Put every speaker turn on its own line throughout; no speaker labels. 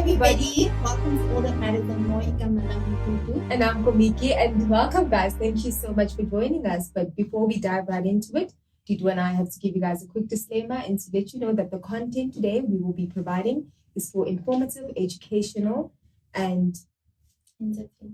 everybody. Welcome to All That Matters and More.
And I'm Komiki, and welcome, guys. Thank you so much for joining us. But before we dive right into it, Didu and I have to give you guys a quick disclaimer and to let you know that the content today we will be providing is for informative, educational, and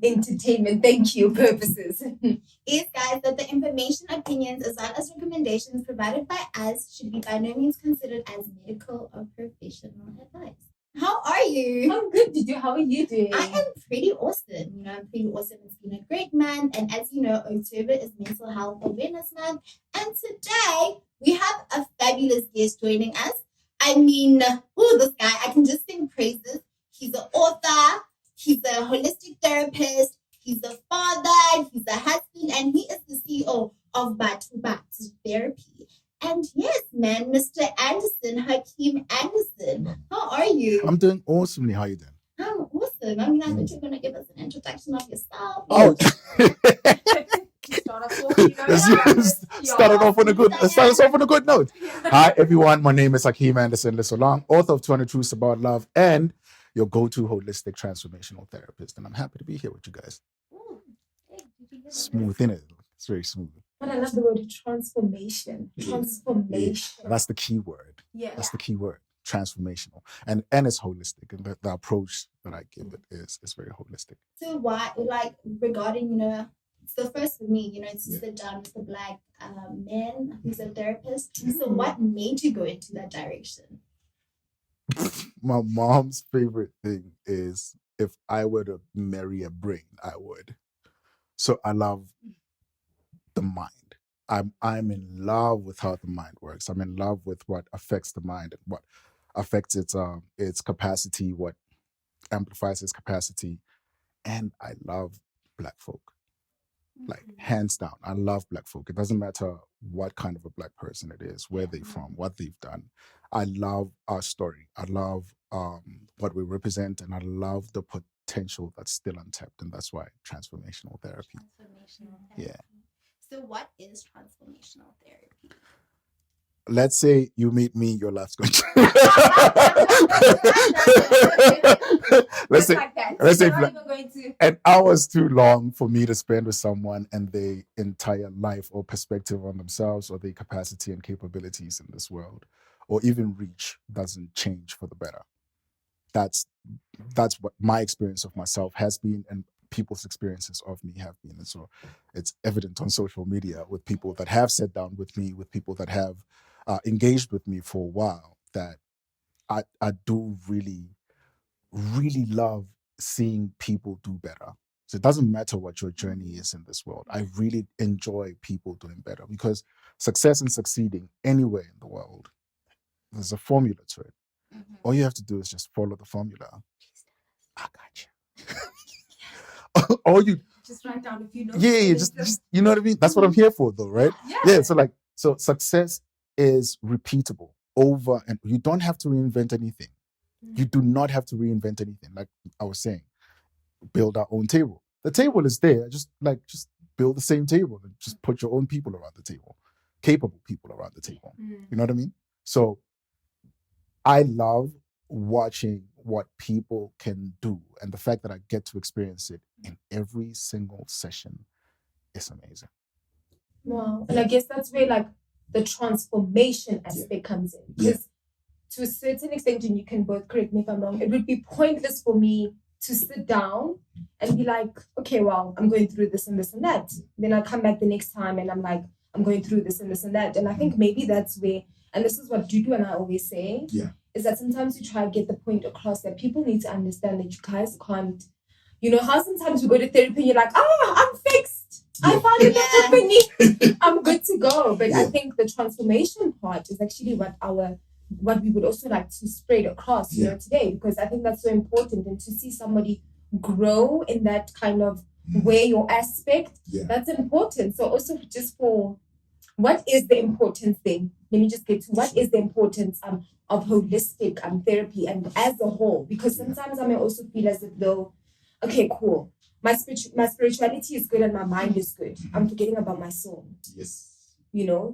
entertainment. Thank you, purposes.
Is, guys, that the information, opinions, as well as recommendations provided by us should be by no means considered as medical or professional advice. How are you?
I'm good, Didu. How are you doing?
I am pretty awesome. I'm pretty awesome. It's been a great month. And as you know, October is Mental Health Awareness Month. And today we have a fabulous guest joining us. I mean, this guy, I can just sing praises. He's an author. He's a holistic therapist. He's a father. He's a husband. And he is the CEO of Bat Therapy. And yes, man, Mr. Anderson, Hakeem Anderson. How are you?
I'm doing awesomely. How are you doing?
I'm awesome. I mean, I thought you were going to give us an introduction of yourself.
Oh,
Start
off on a good note. Hi, everyone. My name is Hakeem Anderson Lissolong, author of 200 Truths About Love and your go-to holistic transformational therapist. And I'm happy to be here with you guys. Smooth, innit? It's very smooth.
But I love the word transformation. Transformation.
Yeah. That's the key word.
Yeah.
That's the key word. Transformational. And it's holistic. And the approach that I give it is very holistic.
So why, regarding, so first for me, to sit down with a Black man who's a therapist. So what made you go into that direction?
My mom's favorite thing is if I were to marry a brain, I would. So I love the mind. I'm in love with how the mind works. I'm in love with what affects the mind and what affects its capacity, what amplifies its capacity. And I love Black folk. Like hands down, I love Black folk. It doesn't matter what kind of a Black person it is, where they're from, what they've done. I love our story. I love what we represent, and I love the potential that's still untapped, and that's why transformational therapy. Yeah.
So what is transformational therapy?
Let's say you meet me, your life's going to let's say an hour's too long for me to spend with someone and their entire life or perspective on themselves or their capacity and capabilities in this world or even reach doesn't change for the better. That's what my experience of myself has been, and people's experiences of me have been. And so it's evident on social media with people that have sat down with me, with people that have engaged with me for a while, that I do really, really love seeing people do better. So it doesn't matter what your journey is in this world. I really enjoy people doing better because success and succeeding anywhere in the world, there's a formula to it. All you have to do is just follow the formula. I got you. All you
just write down a few notes.
Yeah, just you know what I mean? That's what I'm here for though, right? Yeah. So success is repeatable over, and you don't have to reinvent anything. You do not have to reinvent anything. Like I was saying, build our own table. The table is there. Just build the same table and just put your own people around the table, capable people around the table. You know what I mean? So I love watching what people can do, and the fact that I get to experience it in every single session is amazing.
Wow. And I guess that's where the transformation aspect comes in. Because to a certain extent, and you can both correct me if I'm wrong, it would be pointless for me to sit down and be like, okay, well, I'm going through this and this and that. Then I come back the next time and I'm like, I'm going through this and this and that. And I think maybe that's where, and this is what Dudu and I always say, is that sometimes you try to get the point across that people need to understand that you guys can't, how sometimes we go to therapy and you're like, I'm fixed. I found an epiphany. I'm good to go. But I think the transformation part is actually what we would also like to spread across, today, because I think that's so important. And to see somebody grow in that kind of way or aspect, that's important. So also just for what is the importance thing? Let me just get to what is the importance of holistic therapy and as a whole, because sometimes I may also feel as if though, okay, cool, my spirituality is good and my mind is good. I'm forgetting about my soul.
Yes.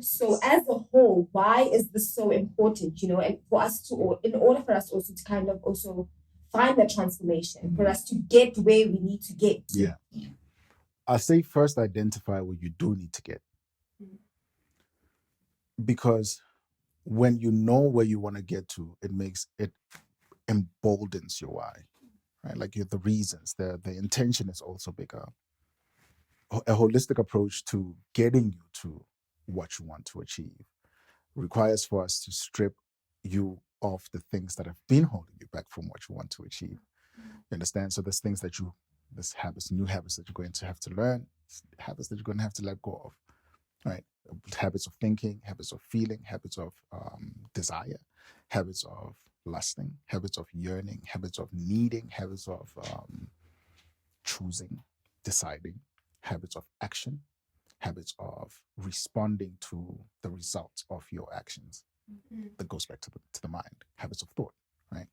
So as a whole, why is this so important? And for us to, in order for us also to kind of also find that transformation, for us to get where we need to get.
Yeah. I say first identify what you do need to get. Because when you know where you want to get to, it emboldens your why, right? Like the reasons, the intention is also bigger. A holistic approach to getting you to what you want to achieve requires for us to strip you of the things that have been holding you back from what you want to achieve. You understand? So there's things that there's habits, new habits that you're going to have to learn, habits that you're going to have to let go of, right? Habits of thinking, habits of feeling, habits of desire, habits of lusting, habits of yearning, habits of needing, habits of choosing, deciding, habits of action, habits of responding to the results of your actions. That goes back to the mind, habits of thought, right?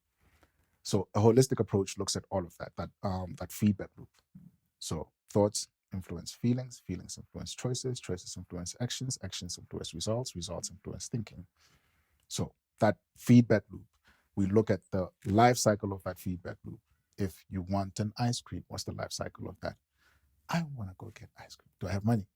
So a holistic approach looks at all of that feedback loop. So thoughts influence feelings, feelings influence choices, choices influence actions, actions influence results, results influence thinking. So that feedback loop, we look at the life cycle of that feedback loop. If you want an ice cream, what's the life cycle of that? I want to go get ice cream. Do I have money?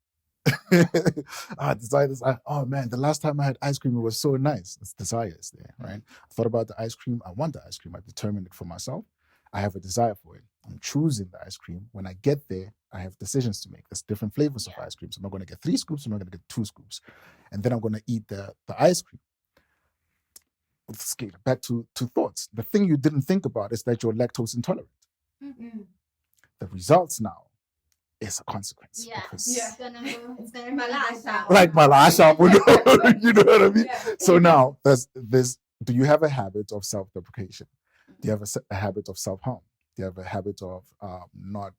I decided, oh man, the last time I had ice cream, it was so nice. This desire is there, right? I thought about the ice cream. I want the ice cream. I determined it for myself. I have a desire for it. I'm choosing the ice cream. When I get there, I have decisions to make. There's different flavors of ice cream. So I'm not going to get 3 scoops. I'm not going to get 2 scoops. And then I'm going to eat the ice cream. Let's scale it back to thoughts. The thing you didn't think about is that you're lactose intolerant. The results now is a consequence.
Yeah.
Because
It's gonna malasha.
like malasha, you know what I mean? So now there's do you have a habit of self-deprecation? Do you have a habit of self-harm? Do you have a habit of not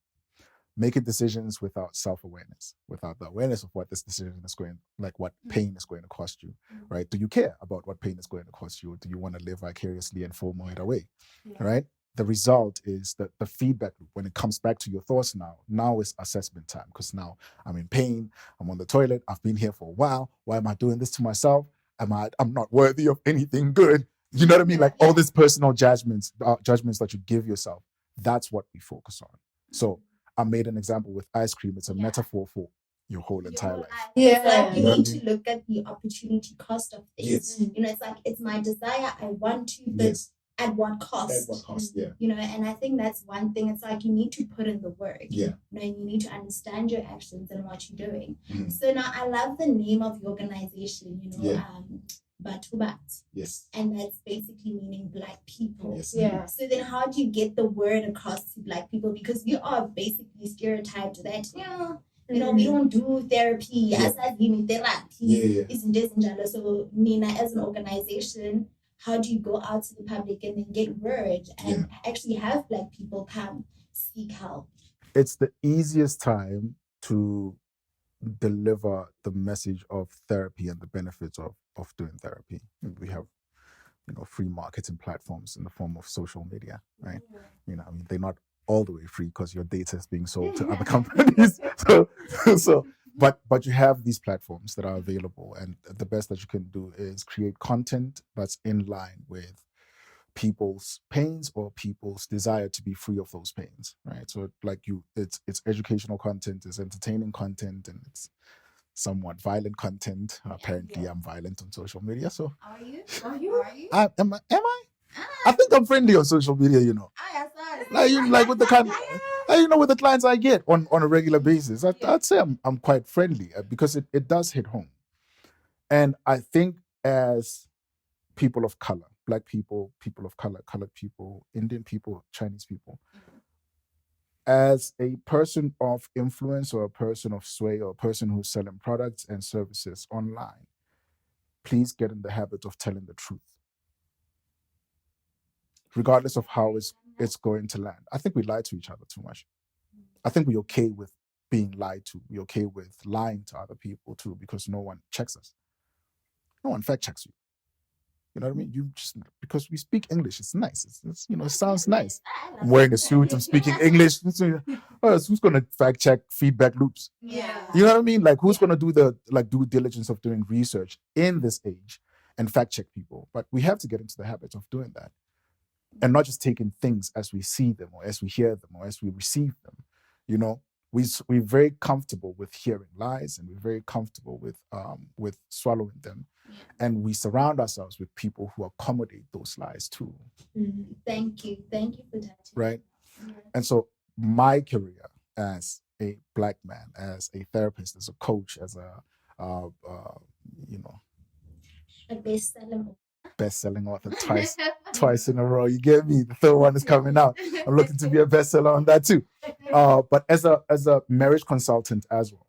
making decisions without self-awareness, without the awareness of what this decision is going, like what pain is going to cost you, right? Do you care about what pain is going to cost you, or do you want to live vicariously and FOMO it away, right? The result is that the feedback loop, when it comes back to your thoughts now is assessment time, because now I'm in pain, I'm on the toilet, I've been here for a while, why am I doing this to myself? I'm not worthy of anything good. You know what I mean? Like all these personal judgments that you give yourself, that's what we focus on. So I made an example with ice cream. It's a metaphor for your whole entire life.
It's like you need to look at the opportunity cost of things. You know, it's like, it's my desire, I want to, but at what cost? You know, and I think that's one thing. It's like you need to put in the work. You know, and you need to understand your actions and what you're doing. So now I love the name of your organization, you know, Batubat. And that's basically meaning Black people. So then how do you get the word across to Black people? Because we are basically stereotyped that, you know, we don't do therapy. As therapy isn't this and so Nina, as an organization, how do you go out to the public and then get word and actually have Black people come seek help?
It's the easiest time to deliver the message of therapy and the benefits of doing therapy. We have, you know, free marketing platforms in the form of social media, right? You know, I mean, they're not all the way free because your data is being sold to other companies. But you have these platforms that are available, and the best that you can do is create content that's in line with people's pains or people's desire to be free of those pains, right? So like it's educational content, it's entertaining content, and it's somewhat violent content. Apparently I'm violent on social media. So
Are you?
am I? I think I'm friendly on social media, you know. Like with the kind, you know, with the clients I get on a regular basis, I'd say I'm quite friendly because it does hit home. And I think as people of color, Black people, people of color, colored people, Indian people, Chinese people, as a person of influence or a person of sway or a person who's selling products and services online, please get in the habit of telling the truth, regardless of how it's going to land. I think we lie to each other too much. I think we're okay with being lied to. We're okay with lying to other people too, because no one checks us. No one fact checks you. You know what I mean? You just, because we speak English, it's nice. It's you know, it sounds nice. I'm wearing a suit, I'm speaking English. Who's going to fact check feedback loops? You know what I mean? Like, who's going to do the due diligence of doing research in this age and fact check people? But we have to get into the habit of doing that. and not just taking things as we see them or as we hear them or as we receive them. You know, we're very comfortable with hearing lies, and we're very comfortable with swallowing them, and we surround ourselves with people who accommodate those lies too.
Thank you for that.
Right. And so my career as a Black man, as a therapist, as a coach, as a
a
best-selling author twice in a row. You get me? The third one is coming out. I'm looking to be a bestseller on that too. But as a marriage consultant as well,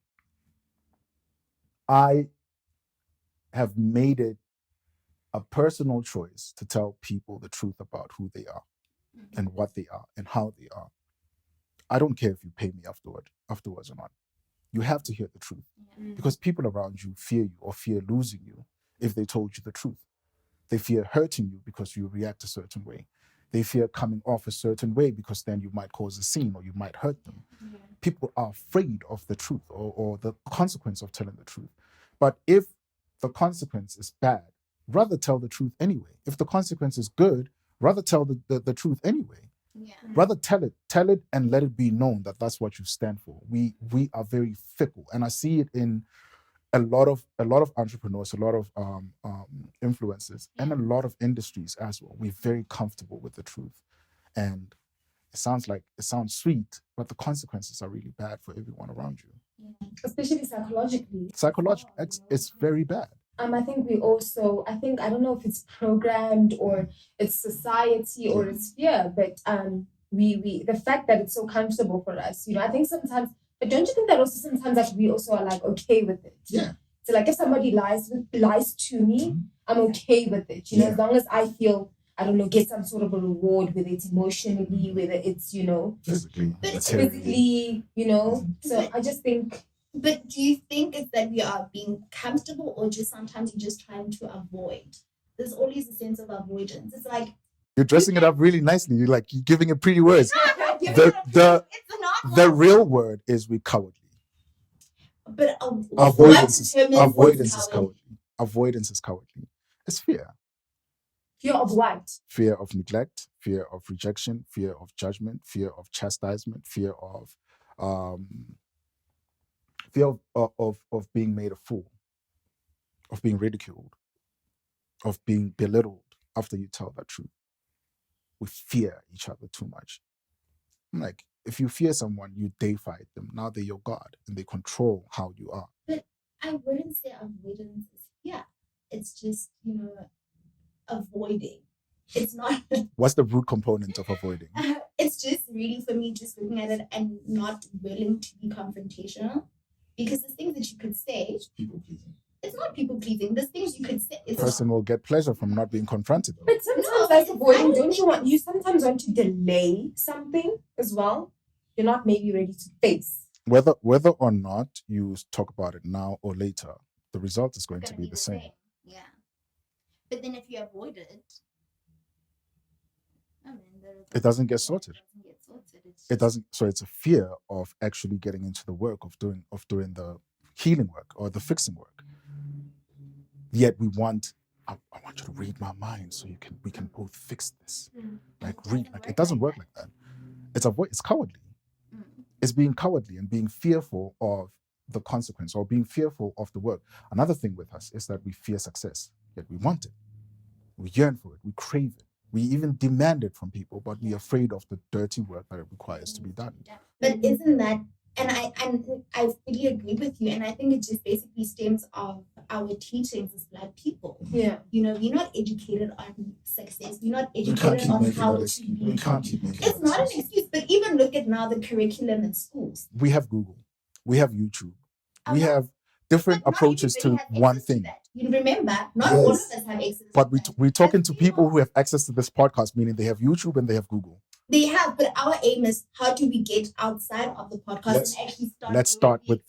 I have made it a personal choice to tell people the truth about who they are and what they are and how they are. I don't care if you pay me afterwards or not. You have to hear the truth, because people around you fear you or fear losing you if they told you the truth. They fear hurting you because you react a certain way. They fear coming off a certain way because then you might cause a scene or you might hurt them. People are afraid of the truth or the consequence of telling the truth. But if the consequence is bad, rather tell the truth anyway. If the consequence is good, rather tell the truth anyway. Rather tell it and let it be known that that's what you stand for. We are very fickle, and I see it in a lot of entrepreneurs, a lot of influencers, and a lot of industries as well. We're very comfortable with the truth, and it sounds sweet, but the consequences are really bad for everyone around you.
Especially psychologically.
Psychologically, it's very bad.
I think I don't know if it's programmed or it's society or it's fear, but we the fact that it's so comfortable for us, I think sometimes, but don't you think that also sometimes like we also are like okay with it?
Yeah.
So like if somebody lies to me, I'm okay with it, as long as I feel, I don't know, get some sort of a reward, whether it's emotionally, whether it's, physically, So I just think.
But do you think it's that we are being comfortable, or just sometimes you're just trying to avoid? There's always a sense of avoidance. It's like
you're dressing it up really nicely. You're giving it pretty words. The real word is we cowardly.
But
avoidance is cowardly. Avoidance is cowardly. It's fear.
Fear of what?
Fear of neglect, fear of rejection, fear of judgment, fear of chastisement, fear of being made a fool, of being ridiculed, of being belittled after you tell that truth. We fear each other too much. Like, if you fear someone, you deify them. Now they're your God and they control how you are.
But I wouldn't say avoidance is fear. It's just, avoiding. It's not.
What's the root component of avoiding?
It's just really, for me, just looking at it and not willing to be confrontational. Because there's things that you could say.
People pleasing.
It's not people pleasing. There's things you could say.
The person will get pleasure from not being confronted.
But sometimes that's avoiding. Don't you sometimes want to delay something as well? You're not maybe ready to face.
Whether or not you talk about it now or later, the result is going to be the same.
Yeah. But then if you avoid it,
it doesn't get sorted. It doesn't. So it's a fear of actually getting into the work of doing the healing work or the fixing work. Yet I want you to read my mind so we can both fix this. It doesn't work like that. It's cowardly. It's being cowardly and being fearful of the consequence or being fearful of the work. Another thing with us is that we fear success, yet we want it. We yearn for it. We crave it. We even demand it from people, but we're afraid of the dirty work that it requires to be done.
But isn't that, and I fully agree with you, and I think it just basically stems of our teachings as Black people.
Yeah.
We're not educated on success. We're not educated on how to be. It's not an excuse, but even look at now the curriculum in schools.
We have Google. We have YouTube. We have different approaches to one thing.
You remember, not all of us have access.
But we're talking to people who have access to this podcast, meaning they have YouTube and they have Google.
They have, but our aim is how do we get outside of the podcast and actually start.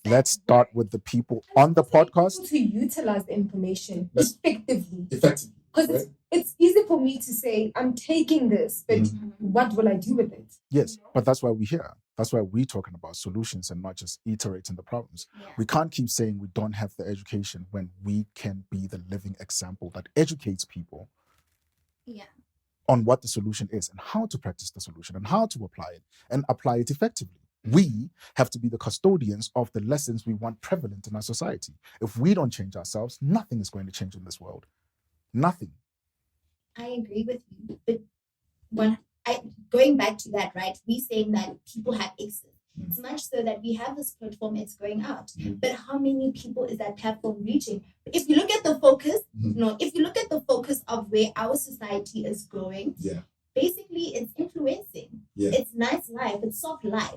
Let's start with the people on the podcast
to utilize the information effectively. Because it's easy for me to say I'm taking this, but what will I do with it?
Yes, but that's why we're here. That's why we're talking about solutions and not just iterating the problems. Yeah. We can't keep saying we don't have the education when we can be the living example that educates people.
Yeah.
on what the solution is and how to practice the solution and how to apply it and apply it effectively. We have to be the custodians of the lessons we want prevalent in our society. If we don't change ourselves, nothing is going to change in this world. Nothing.
I agree with you, but going back to that, right? We saying that people have exes. It's much so that we have this platform, it's going out. But how many people is that platform reaching? If you look at the focus, if you look at the focus of where our society is going, basically it's influencing. It's nice life, it's soft life.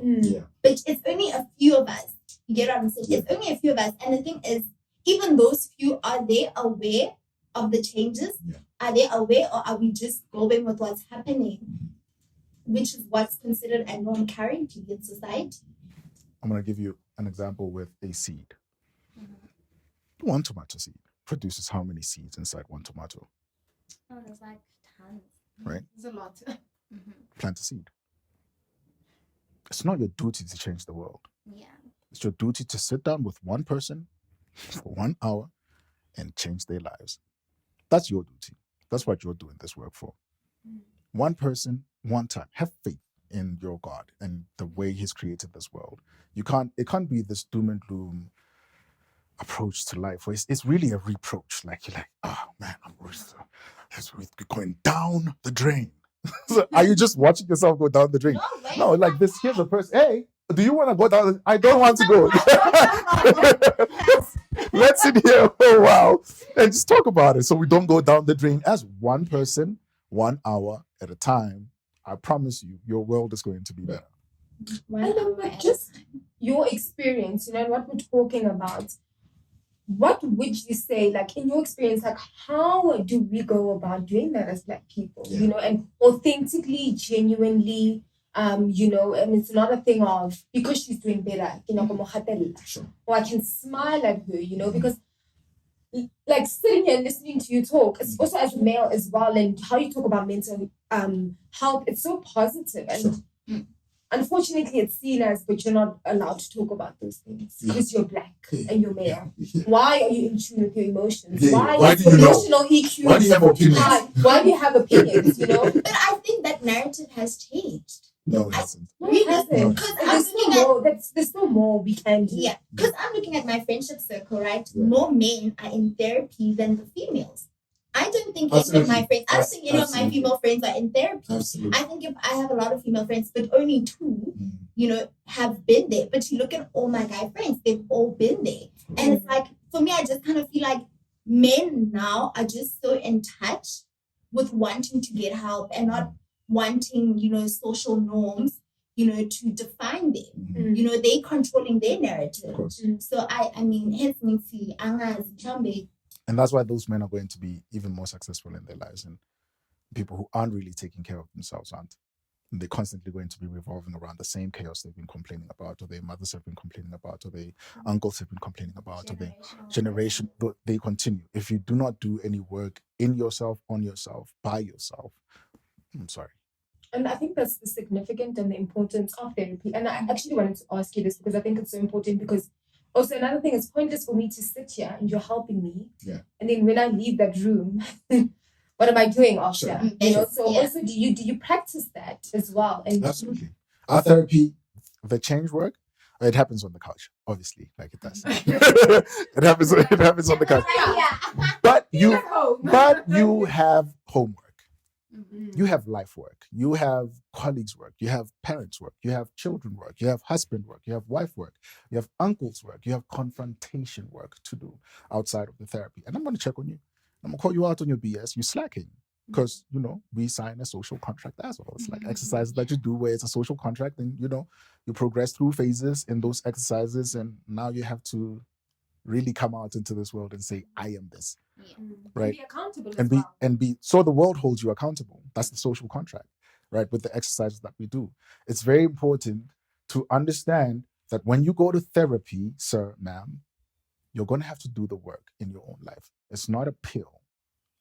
But it's only a few of us. You get what I'm saying? It's only a few of us. And the thing is, even those few, are they aware of the changes? Are they aware, or are we just going with what's happening? Which is what's considered a norm currently in society.
I'm going to give you an example with a seed. One tomato seed produces how many seeds inside one tomato?
Oh, there's like tons.
Right?
There's a lot.
Plant a seed. It's not your duty to change the world.
Yeah.
It's your duty to sit down with one person for 1 hour and change their lives. That's your duty. That's what you're doing this work for. One person, one time. Have faith in your God and the way He's created this world. It can't be this doom and gloom approach to life where it's really a reproach. Like you're like, oh man, we're going down the drain. So are you just watching yourself go down the drain? No, like this. Here's a person. Hey, do you want to go down? I don't want to go. Let's sit here for a while and just talk about it so we don't go down the drain as one person, 1 hour at a time. I promise you, your world is going to be better.
And just your experience, and what we're talking about, what would you say, like in your experience, like how do we go about doing that as Black people, and authentically, genuinely, and it's not a thing of because she's doing better, or I can smile at her, because like sitting here and listening to you talk, it's also as a male as well, and how you talk about mental health, it's so positive, and unfortunately it's seen as, but you're not allowed to talk about those things because you're Black and you're male. Why are you in tune with your emotions? Why do you emotional EQ? Why do you have opinions? Why do you have opinions?
But I think that narrative has changed.
No, it hasn't.
Because
there's still more we can do.
Yeah, because I'm looking at my friendship circle, right? More men are in therapy than the females. I don't think any of my friends, I don't think any of my female friends are in therapy. Absolutely. I think if I have a lot of female friends, but only two, have been there. But you look at all my guy friends, they've all been there. And it's like, for me, I just kind of feel like men now are just so in touch with wanting to get help and not wanting, social norms, to define them. They controlling their narrative.
Of course.
So I mean, hence me see Anga's Chambe.
And that's why those men are going to be even more successful in their lives. And people who aren't really taking care of themselves aren't. And they're constantly going to be revolving around the same chaos they've been complaining about, or their mothers have been complaining about, or their uncles have been complaining about, or their generation. They continue. If you do not do any work in yourself, on yourself, by yourself, I'm sorry.
And I think that's the significance and the importance of therapy. And I actually wanted to ask you this because I think it's so important, because also another thing, it's pointless for me to sit here and you're helping me. Yeah. And then when I leave that room, what am I doing after? Sure. So also do you practice that as well? And
absolutely. Our therapy, the change work, it happens on the couch, obviously, like it does. it happens on the couch. Yeah. But you have homework. You have life work, you have colleagues work, you have parents work, you have children work, you have husband work, you have wife work, you have uncles work, you have confrontation work to do outside of the therapy. And I'm going to check on you. I'm going to call you out on your BS. You're slacking because, we sign a social contract as well. It's like exercises that you do where it's a social contract and, you progress through phases in those exercises. And now you have to really come out into this world and say, I am this.
Yeah.
Right.
Be accountable
and be so the world holds you accountable. That's the social contract, right? With the exercises that we do. It's very important to understand that when you go to therapy, sir, ma'am, you're going to have to do the work in your own life. It's not a pill.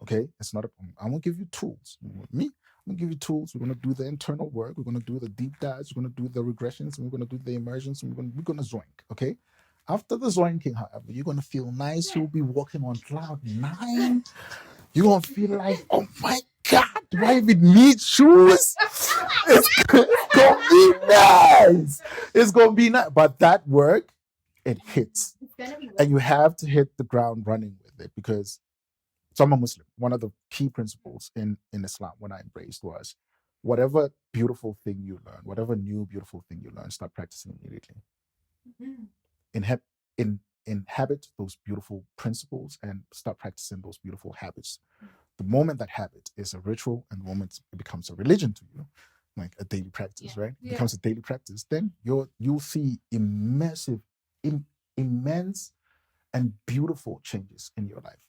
Okay? I'm going to give you tools. I'm going to give you tools. We're going to do the internal work. We're going to do the deep dives. We're going to do the regressions. And we're going to do the immersions. And we're going to zoink. Okay? After the zoinking, however, you're going to feel nice. You'll be walking on cloud 9. You're going to feel like, oh my God, Do I even need shoes? It's gonna be nice. It's gonna be nice. But that work, it hits.
It's gonna be
And you have to hit the ground running with it, because so I'm a Muslim. One of the key principles in Islam when I embraced was whatever beautiful thing you learn, whatever new beautiful thing you learn, start practicing immediately. Inhabit those beautiful principles and start practicing those beautiful habits. The moment that habit is a ritual and the moment it becomes a religion to you, like a daily practice, right? It becomes a daily practice, then you'll see immense and beautiful changes in your life.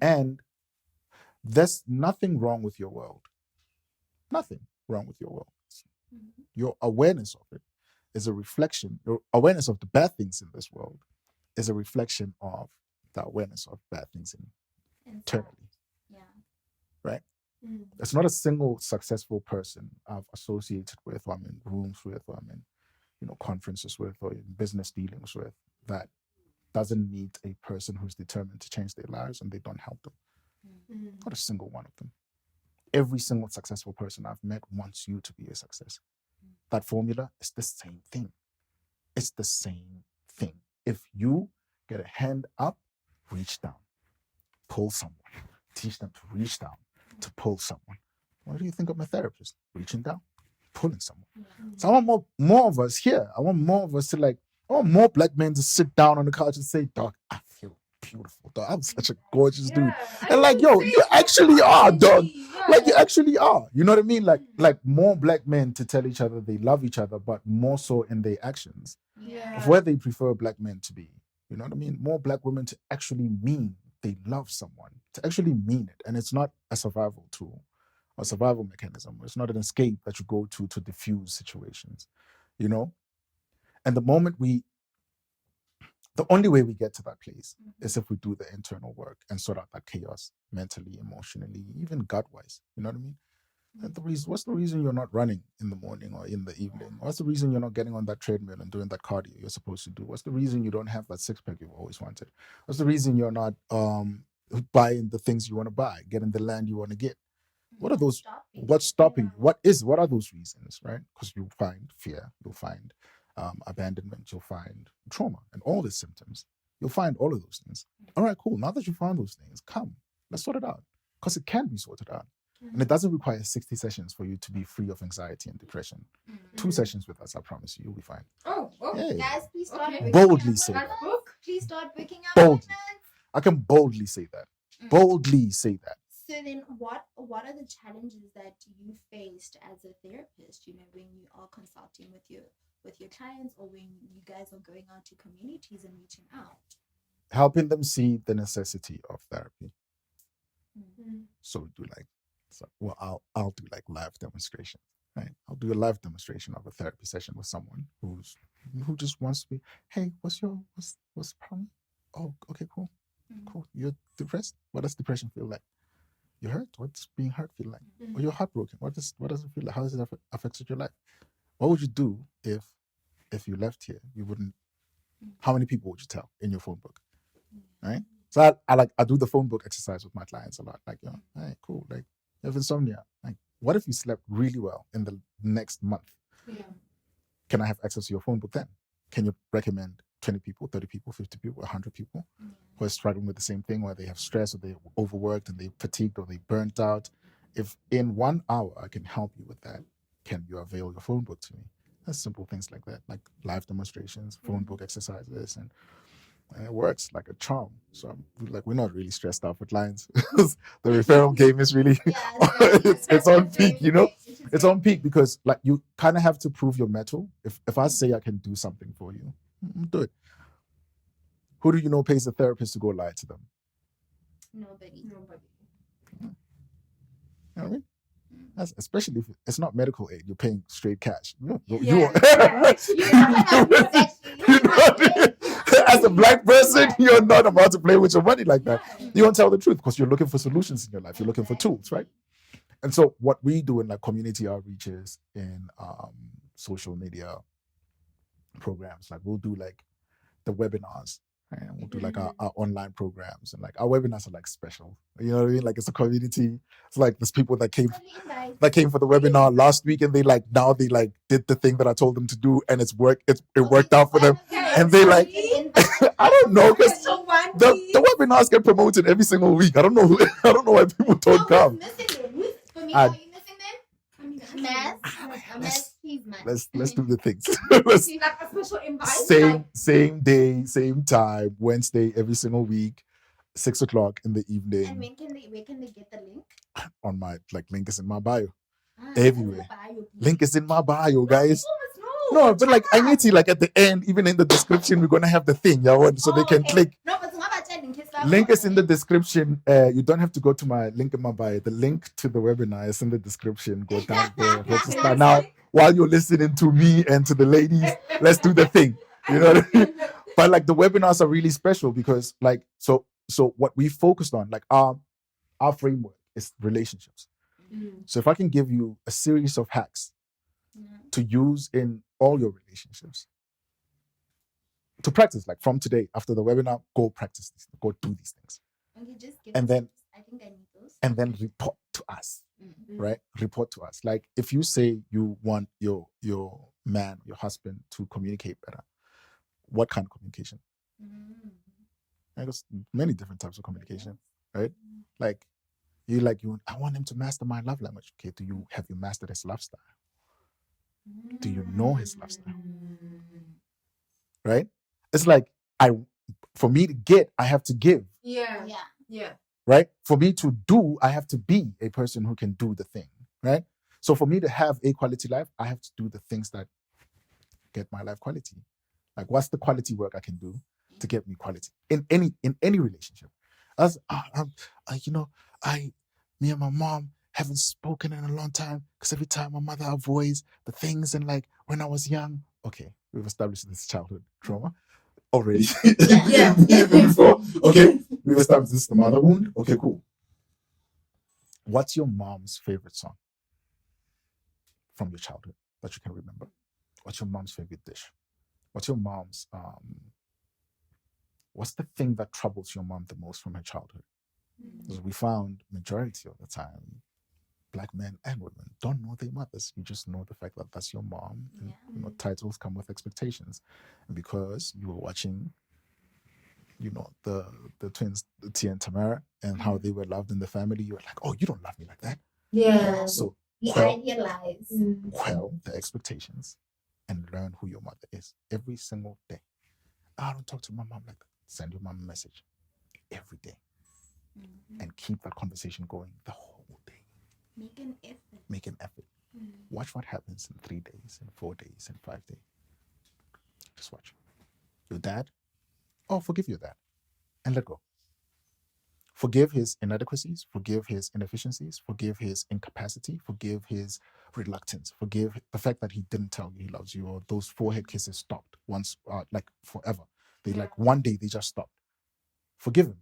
And there's nothing wrong with your world. Nothing wrong with your world. Your awareness of it is a reflection. Your awareness of the bad things in this world is a reflection of the awareness of bad things internally. Right? It's not a single successful person I've associated with, or I'm in rooms with, or I'm in conferences with, or in business dealings with, that doesn't meet a person who's determined to change their lives and they don't help them. Not a single one of them. Every single successful person I've met wants you to be a success. That formula is the same thing. It's the same thing. If you get a hand up, reach down, pull someone, teach them to reach down, to pull someone. What do you think of my therapist? Reaching down, pulling someone. So I want more of us here. I want more of us to I want more black men to sit down on the couch and say, dog, I feel beautiful, dog. I'm such a gorgeous dude. And you actually are, dog. Like you actually are. You know what I mean? Like more black men to tell each other they love each other, but more so in their actions of where they prefer black men to be. You know what I mean? More black women to actually mean they love someone, to actually mean it. And it's not a survival tool or survival mechanism. It's not an escape that you go to diffuse situations, And the only way we get to that place is if we do the internal work and sort out that chaos mentally, emotionally, even gut-wise. You know what I mean? What's the reason you're not running in the morning or in the evening? What's the reason you're not getting on that treadmill and doing that cardio you're supposed to do? What's the reason you don't have that six-pack you've always wanted? What's the reason you're not buying the things you want to buy, getting the land you want to get? What are those? What's stopping you? What are those reasons, right? Because you'll find fear, you'll find abandonment, you'll find trauma, and all the symptoms. You'll find all of those things. All right, cool. Now that you found those things, come, let's sort it out. Because it can be sorted out. And it doesn't require 60 sessions for you to be free of anxiety and depression. 2 sessions with us, I promise you, you'll be fine.
Oh, okay.
Guys, please start
boldly say that.
Please start booking out
boldly. I can boldly say that. Boldly say that.
So then what are the challenges that you faced as a therapist, when you are consulting with your clients, or when you guys are going out to communities and reaching out?
Helping them see the necessity of therapy. So I'll do live demonstration, right? I'll do a live demonstration of a therapy session with someone who just wants to be, hey, what's the problem? Oh, okay, cool. You're depressed? What does depression feel like? You're hurt? What's being hurt feel like? Or you're heartbroken? What does it feel like? How does it affect your life? What would you do if you left here? You wouldn't. How many people would you tell in your phone book? Right? So I do the phone book exercise with my clients a lot. Hey, cool. You have insomnia. What if you slept really well in the next month? Can I have access to your phone book then? Can you recommend 20 people, 30 people, 50 people, 100 people who are struggling with the same thing, where they have stress, or they're overworked and they're fatigued, or they're burnt out? If in 1 hour I can help you with that, can you avail your phone book to me? That's simple things like that, like live demonstrations, phone book exercises, and it works like a charm. So we're not really stressed out with clients. The referral game is really it's on peak, It's on peak because you kind of have to prove your mettle. If I say I can do something for you, do it. Who do you know pays the therapist to go lie to them?
Nobody.
You know what I mean? That's, especially if it's not medical aid, you're paying straight cash. As a black person, you're not about to play with your money like that. You don't tell the truth because you're looking for solutions in your life. You're looking for tools, right? And so what we do in community outreaches, in social media programs, we'll do the webinars, And we'll do like our online programs, and like our webinars are like special. You know what I mean? Like it's a community. It's like there's people that came for the webinar last week, and they like now they like did the thing that I told them to do, and it worked out for them. And they like I don't know, because the webinars get promoted every single week. I don't know why people don't come.
Are you missing them? Mass, please, man.
Let's do the things.
Like a special invite.
Same day, same time, Wednesday every single week, 6 o'clock in the evening.
And where can they get the link?
On my link is in my bio. Everywhere. Link is in my bio, guys. No, but like I need to like at the end, even in the description, we're gonna have the thing, so they can click.
No, but
link is in the description. You don't have to go to my link in my bio. The link to the webinar is in the description. Go down there, register now. While you're listening to me and to the ladies, let's do the thing. You know what I mean? But like the webinars are really special because like so what we focused on, like our framework is relationships. So if I can give you a series of hacks to use in all your relationships, to practice, like from today after the webinar, go practice this, go do these things.
Okay, just give
and then
I think I need those.
And then report to us. Right? Report to us. Like if you say you want your man, your husband to communicate better, what kind of communication? There's many different types of communication, right? Like I want him to master my love language. Okay, have you mastered his love style? Do you know his love style? Right? It's like for me to get, I have to give.
Yeah.
Right? For me to do, I have to be a person who can do the thing. Right? So for me to have a quality life, I have to do the things that get my life quality. Like what's the quality work I can do to get me quality in any relationship? As me and my mom haven't spoken in a long time because every time my mother avoids the things, and like when I was young, okay, we've established this childhood trauma already.
Yeah.
Before. Okay, we've established this the mother wound. Okay, cool. What's your mom's favorite song from your childhood that you can remember? What's your mom's favorite dish? What's your mom's what's the thing that troubles your mom the most from her childhood? Because we found majority of the time, Black men and women don't know their mothers. You just know the fact that that's your mom. And, titles come with expectations. And because you were watching, the twins, Tia and Tamara, and how they were loved in the family, you were like, oh, you don't love me like that.
Yeah.
So
we idealize.
Quell the expectations and learn who your mother is every single day. I don't talk to my mom like that. Send your mom a message every day. And keep that conversation going the whole day. Make an effort. Watch what happens in 3 days, in 4 days, in 5 days. Just watch. Your dad, forgive your dad and let go. Forgive his inadequacies, forgive his inefficiencies, forgive his incapacity, forgive his reluctance, forgive the fact that he didn't tell you he loves you, or those forehead kisses stopped once, like forever. They like one day they just stopped. Forgive him.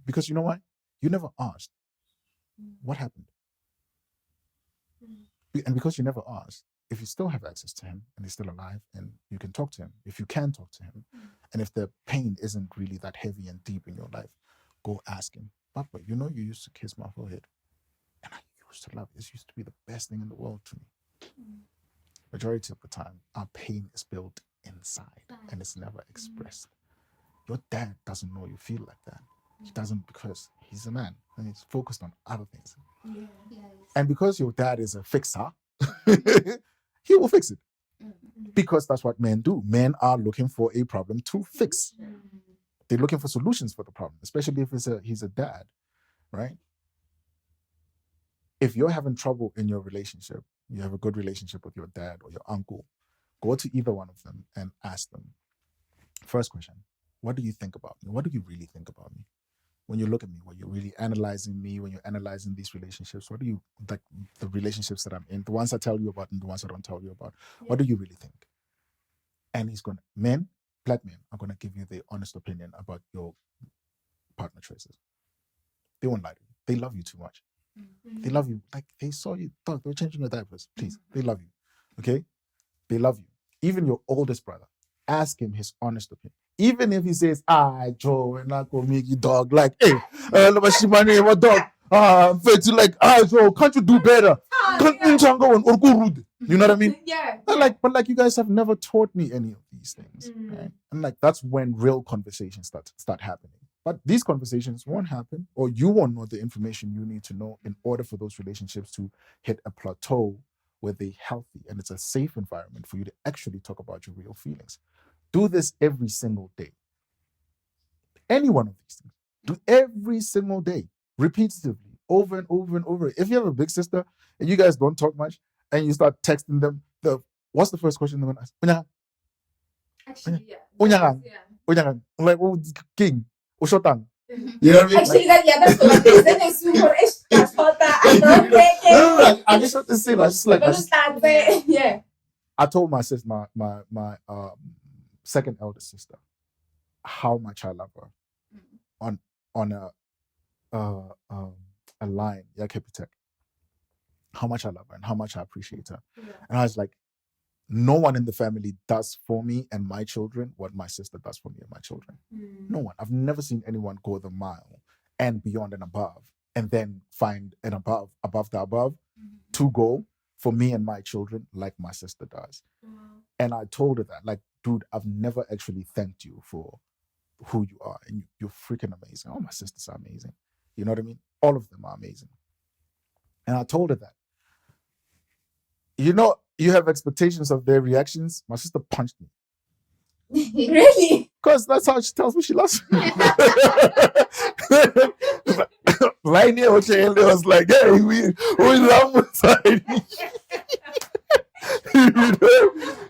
Because you know what? You never asked what happened. And because you never asked, if you still have access to him and he's still alive and you can talk to him, if you can talk to him, and if the pain isn't really that heavy and deep in your life, go ask him, Papa, you used to kiss my forehead and I used to love it. This used to be the best thing in the world to me. Majority of the time, our pain is built inside and it's never expressed. Your dad doesn't know you feel like that. He doesn't, because he's a man and he's focused on other things. And because your dad is a fixer, he will fix it. Because that's what men do. Men are looking for a problem to fix. They're looking for solutions for the problem, especially if he's a dad, right? If you're having trouble in your relationship, you have a good relationship with your dad or your uncle, go to either one of them and ask them. First question, what do you think about me? What do you really think about me? When you look at me, when you're really analyzing me, when you're analyzing these relationships, what do you, like the relationships that I'm in, the ones I tell you about and the ones I don't tell you about, what do you really think? And Black men are going to give you their honest opinion about your partner choices. They won't lie to you. They love you too much. They love you. Like they saw you, thought they were changing your diapers. Please, they love you. Okay? They love you. Even your oldest brother, ask him his honest opinion. even if he says, Joe, and I go make you dog, like, hey, what dog? Joe, can't you do better? You know what I mean?
Yeah.
But like you guys have never taught me any of these things. Right? And like that's when real conversations start happening. But these conversations won't happen, or you won't know the information you need to know in order for those relationships to hit a plateau where they're healthy and it's a safe environment for you to actually talk about your real feelings. Do this every single day. Any one of these things. Do every single day, repeatedly, over and over and over. If you have a big sister and you guys don't talk much and you start texting them, what's the first question they're going to ask?
Actually, yeah.
I'm like, oh, king. Ushotang.
Mhm.
You know what I mean?
Actually, that's the one. Then it's super
I just want to say,
yeah.
I told my sister, my second eldest sister, how much I love her on a line, how much I love her and how much I appreciate her.
Yeah.
And I was like, no one in the family does for me and my children what my sister does for me and my children. No one. I've never seen anyone go the mile and beyond and above, and then find an above the above to go for me and my children like my sister does. And I told her that, like, dude, I've never actually thanked you for who you are, and you're freaking amazing. All my sisters are amazing. You know what I mean? All of them are amazing. And I told her that. You know, you have expectations of their reactions. My sister punched me.
Really?
Because that's how she tells me she loves me. Laini Ochele was like, hey, we love Musai. You know?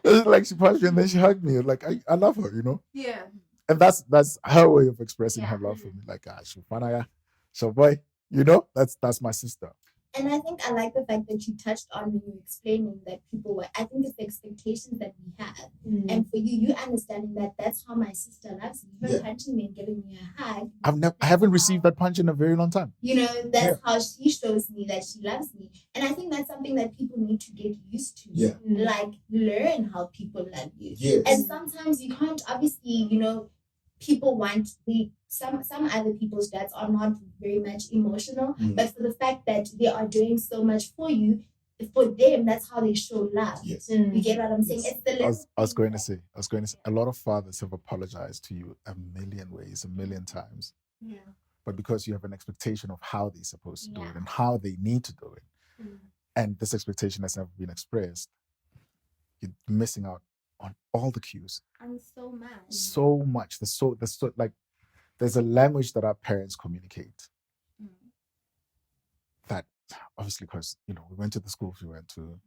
It's like she punched me and then she hugged me. Like, I love her, you know?
Yeah.
And that's her way of expressing her love for me. Like, so boy, you know, that's my sister.
And I think I like the fact that you touched on when you were explaining that I think it's the expectations that we have. And for you understanding that that's how my sister loves me. Her punching me and giving me a hug.
I haven't received that punch in a very long time.
You know, that's how she shows me that she loves me. And I think that's something that people need to get used to.
Yeah.
Like, learn how people love you.
Yes.
And sometimes you can't, obviously, you know, people want some other people's dads are not very much emotional, but for the fact that they are doing so much for you, for them, that's how they show love.
Yes.
You get what I'm saying? It's the
I was going to say, a lot of fathers have apologized to you a million ways, a million times.
Yeah.
But because you have an expectation of how they're supposed to do it and how they need to do it, and this expectation has never been expressed, you're missing out on all the cues.
I'm so mad.
So much. There's a language that our parents communicate. That obviously, because we went to the schools we went to,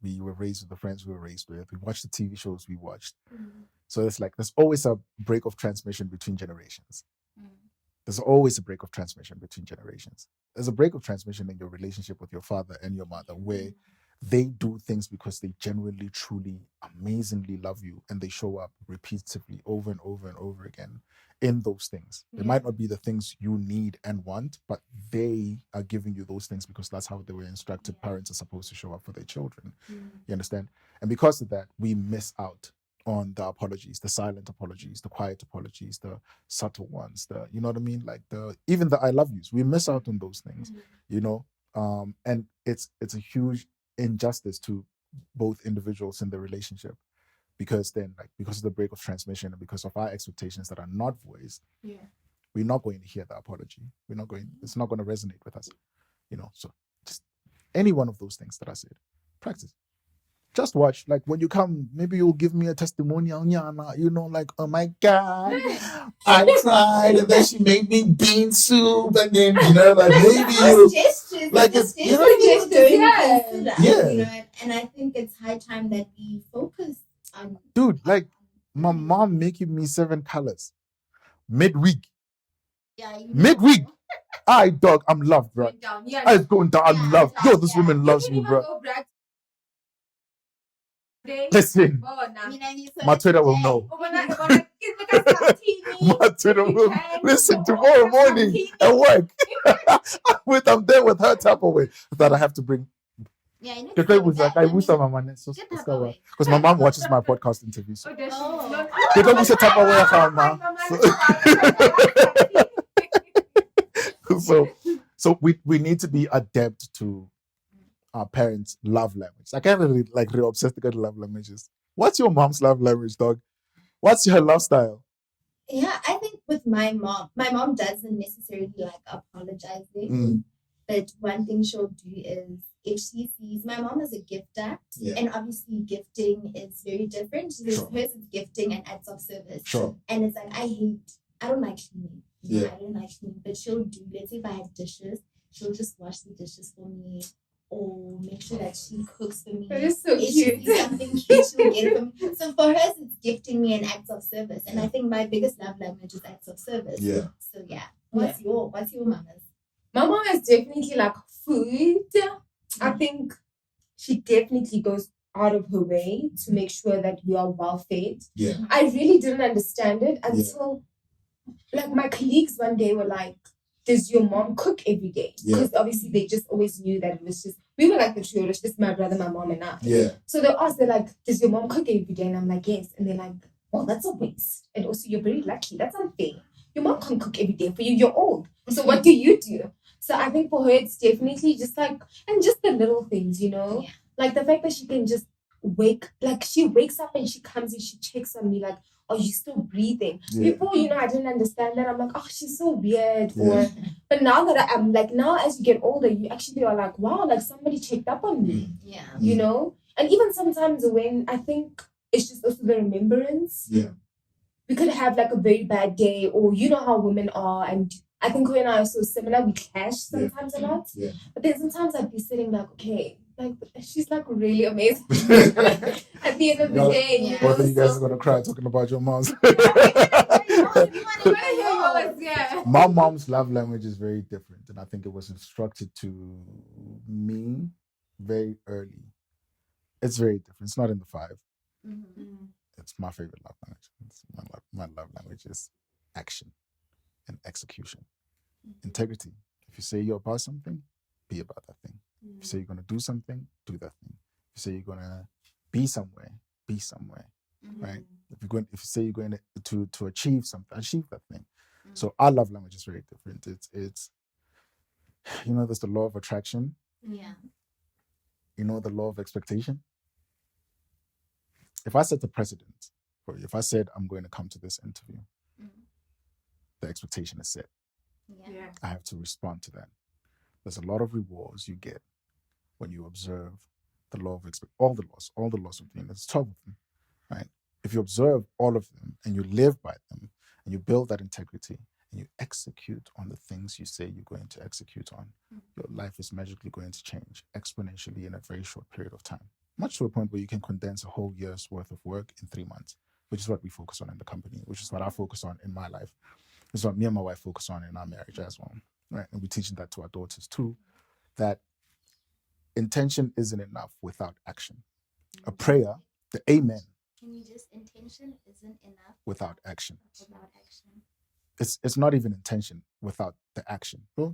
we were raised with the friends we were raised with. We watched the TV shows we watched. So it's like there's always a break of transmission between generations. There's always a break of transmission between generations. There's a break of transmission in your relationship with your father and your mother, where they do things because they genuinely, truly, amazingly love you, and they show up repeatedly over and over and over again in those things. They might not be the things you need and want, but they are giving you those things because that's how they were instructed. Parents are supposed to show up for their children. You understand? And because of that, we miss out on the apologies, the silent apologies, the quiet apologies, the subtle ones, you know what I mean? Like even the I love yous. We miss out on those things, you know? And it's a huge injustice to both individuals in the relationship, because of the break of transmission and because of our expectations that are not voiced, we're not going to hear the apology. It's not going to resonate with us, you know? So just any one of those things that I said, practice. Just watch, like when you come, maybe you'll give me a testimonial, you know, like, oh my God, I tried, and then she made me bean soup, and then, you know, like maybe you,
gestures,
like
it's,
you know,
you know, and I think it's high time that we focus on.
Dude, like my mom making me 7 colors midweek. Midweek. Dog, I'm loved, bro. It's going down. I'm loved. Yo, this woman loves me, bro. Listen, my Twitter will know. My Twitter will listen tomorrow morning at work. I'm there with her Tupperware that I have to bring. Because my mom watches my podcast interviews. So. Ke tlo busa Tupperware ga ma. So we need to be adept to our parents' love language. I can't really like real obsessed with love languages. What's your mom's love language, dog? What's her love style?
Yeah, I think with my mom doesn't necessarily like apologizing. But one thing she'll do is if she sees my mom is a gifter, and obviously gifting is very different. Hers is gifting and acts of service. And it's like I don't like cleaning. I don't like cleaning, but she'll do, let's say if I have dishes, she'll just wash the dishes for me or make sure that she cooks for me.
That is so
if
cute.
she sees something cute, she'll get it for me. So for hers, it's gifting me and acts of service. And I think my biggest love language is acts of service. So what's your mama's?
My mom is definitely like food. I think she definitely goes out of her way to make sure that we are well fed. I really didn't understand it until like my colleagues one day were like, does your mom cook every day? Because obviously they just always knew that it was just, we were like the trio, it's just my brother, my mom, and I. So they asked, they're like, does your mom cook every day? And I'm like, yes. And they're like, well, that's a waste. And also, you're very lucky. That's unfair. Your mom can't cook every day for you. You're old. So what do you do? So I think for her, it's definitely just like, and just the little things, you know? Like the fact that she can just she wakes up and she comes and she checks on me like, are you still breathing? Before, I didn't understand that. I'm like, oh, she's so weird. But now that I'm like, now as you get older, you actually are like, wow, like somebody checked up on me. You know? And even sometimes when I think it's just also the remembrance. We could have like a very bad day, or you know how women are, and I think her and I are so similar. We clash sometimes a lot. But then sometimes I'd be sitting like, okay, like she's like really amazing. At the end of the day,
both of you guys are gonna cry talking about your moms. My mom's love language is very different, and I think it was instructed to me very early. It's very different. It's not in the 5. It's my favorite love language. My love language is action and execution. Integrity. If you say you're about something, be about that thing. If you say you're going to do something, do that thing. If you say you're going to be somewhere, right? If you say you're going to achieve something, achieve that thing. So our love language is very different. It's there's the law of attraction. The law of expectation. If I set the precedent, or if I said I'm going to come to this interview, the expectation is set. I have to respond to that. There's a lot of rewards you get when you observe the law of all the laws of being. There's 12 of them, right? If you observe all of them and you live by them and you build that integrity and you execute on the things you say you're going to execute on, your life is magically going to change exponentially in a very short period of time. Much to a point where you can condense a whole year's worth of work in 3 months, which is what we focus on in the company, which is what I focus on in my life. It's what me and my wife focus on in our marriage as well, right? And we're teaching that to our daughters too, that intention isn't enough without action. A prayer, the amen.
Can you just, intention isn't enough
without action. It's not even intention without the action. Well,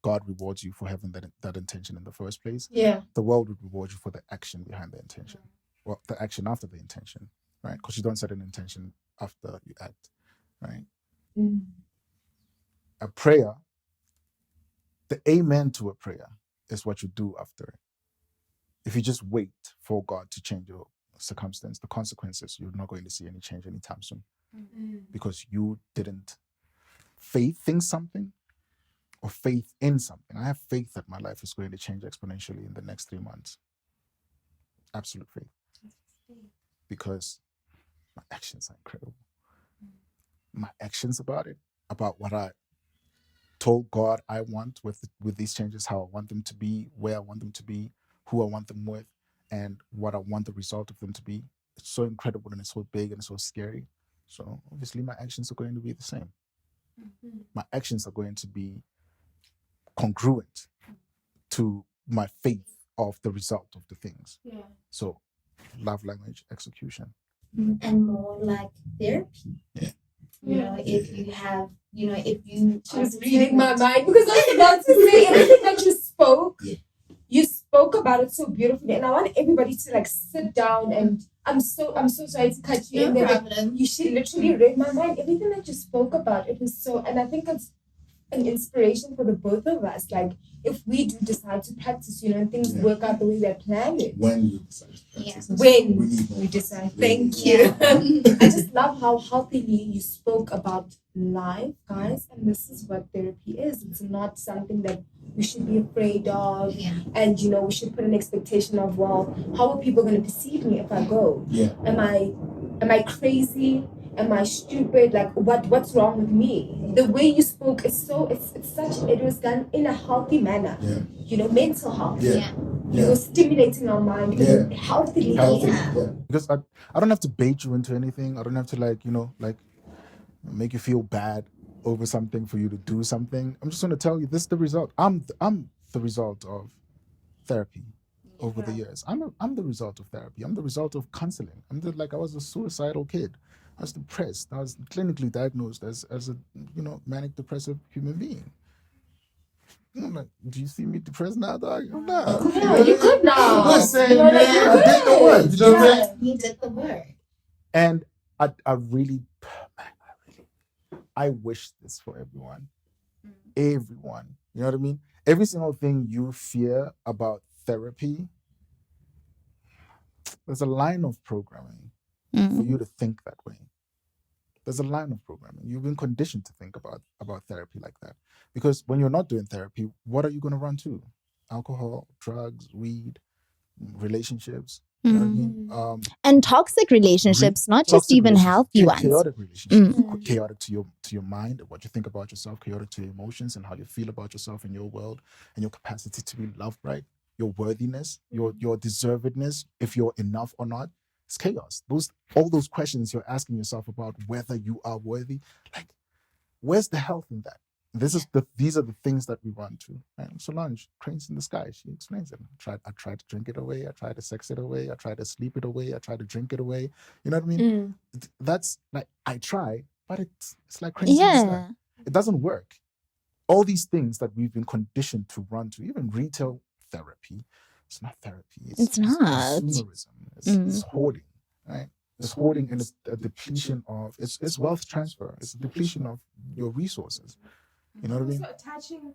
God rewards you for having that intention in the first place. The world would reward you for the action behind the intention. Well, the action after the intention, right? Because you don't set an intention after you act, right? A prayer, the amen to a prayer is what you do after it. If you just wait for God to change your circumstance, the consequences, you're not going to see any change anytime soon. Because you didn't faith in something or faith in something. I have faith that my life is going to change exponentially in the next 3 months. Absolute faith. Because my actions are incredible. My actions about it, about what I told God I want with these changes, how I want them to be, where I want them to be, who I want them with, and what I want the result of them to be. It's so incredible and it's so big and it's so scary. So obviously my actions are going to be the same. My actions are going to be congruent to my faith of the result of the things. So love language, execution.
And more like therapy. If you have, if you...
She was reading my mind because I was about to say everything that you spoke. You spoke about it so beautifully, and I want everybody to like sit down. And I'm so sorry to cut you in there, but she literally read my mind. Everything that you spoke about, it was so, and I think it's an inspiration for the both of us. Like, if we do decide to practice, and things work out the way we're planning.
When you decide to practice.
When we decide. Thank you. I just love how healthily you spoke about life, guys. And this is what therapy is. It's not something that we should be afraid of. And, we should put an expectation of, well, how are people going to perceive me if I go? Am I crazy? Am I stupid? Like, what's wrong with me? The way you spoke is it was done in a healthy manner. Mental health. You're stimulating our mind healthily.
Because I don't have to bait you into anything. I don't have to make you feel bad over something for you to do something. I'm just going to tell you this is the result. I'm the result of therapy over the years. I'm the result of therapy. I'm the result of counseling. I was a suicidal kid. I was depressed. I was clinically diagnosed as a manic depressive human being. Do you see me depressed now, dog? I'm not.
You could now.
Listen, man, I did the work. You know what I'm saying?
You did the work.
And I really, I wish this for everyone. Everyone. You know what I mean? Every single thing you fear about therapy, there's a line of programming for you to think that way. There's a line of programming. You've been conditioned to think about therapy like that. Because when you're not doing therapy, what are you going to run to? Alcohol, drugs, weed, relationships. You know what I mean?
And toxic relationships, not just even healthy ones.
Chaotic relationships. Chaotic to your mind, what you think about yourself, chaotic to your emotions and how you feel about yourself in your world and your capacity to be loved, right? Your worthiness, your deservedness, if you're enough or not. It's chaos. All those questions you're asking yourself about whether you are worthy, like, where's the health in that? These are the things that we run to. And Solange, Cranes in the Sky, she explains it. I tried to drink it away. I tried to sex it away. I tried to sleep it away. I tried to drink it away. You know what I mean? That's like, I try, but it's like Cranes in the Sky. It doesn't work. All these things that we've been conditioned to run to, even retail therapy, it's not therapy. It's
not.
Consumerism. It's hoarding, right? It's hoarding, and it's a depletion of it's wealth transfer. It's a depletion of your resources. You know what I mean?
Also attaching.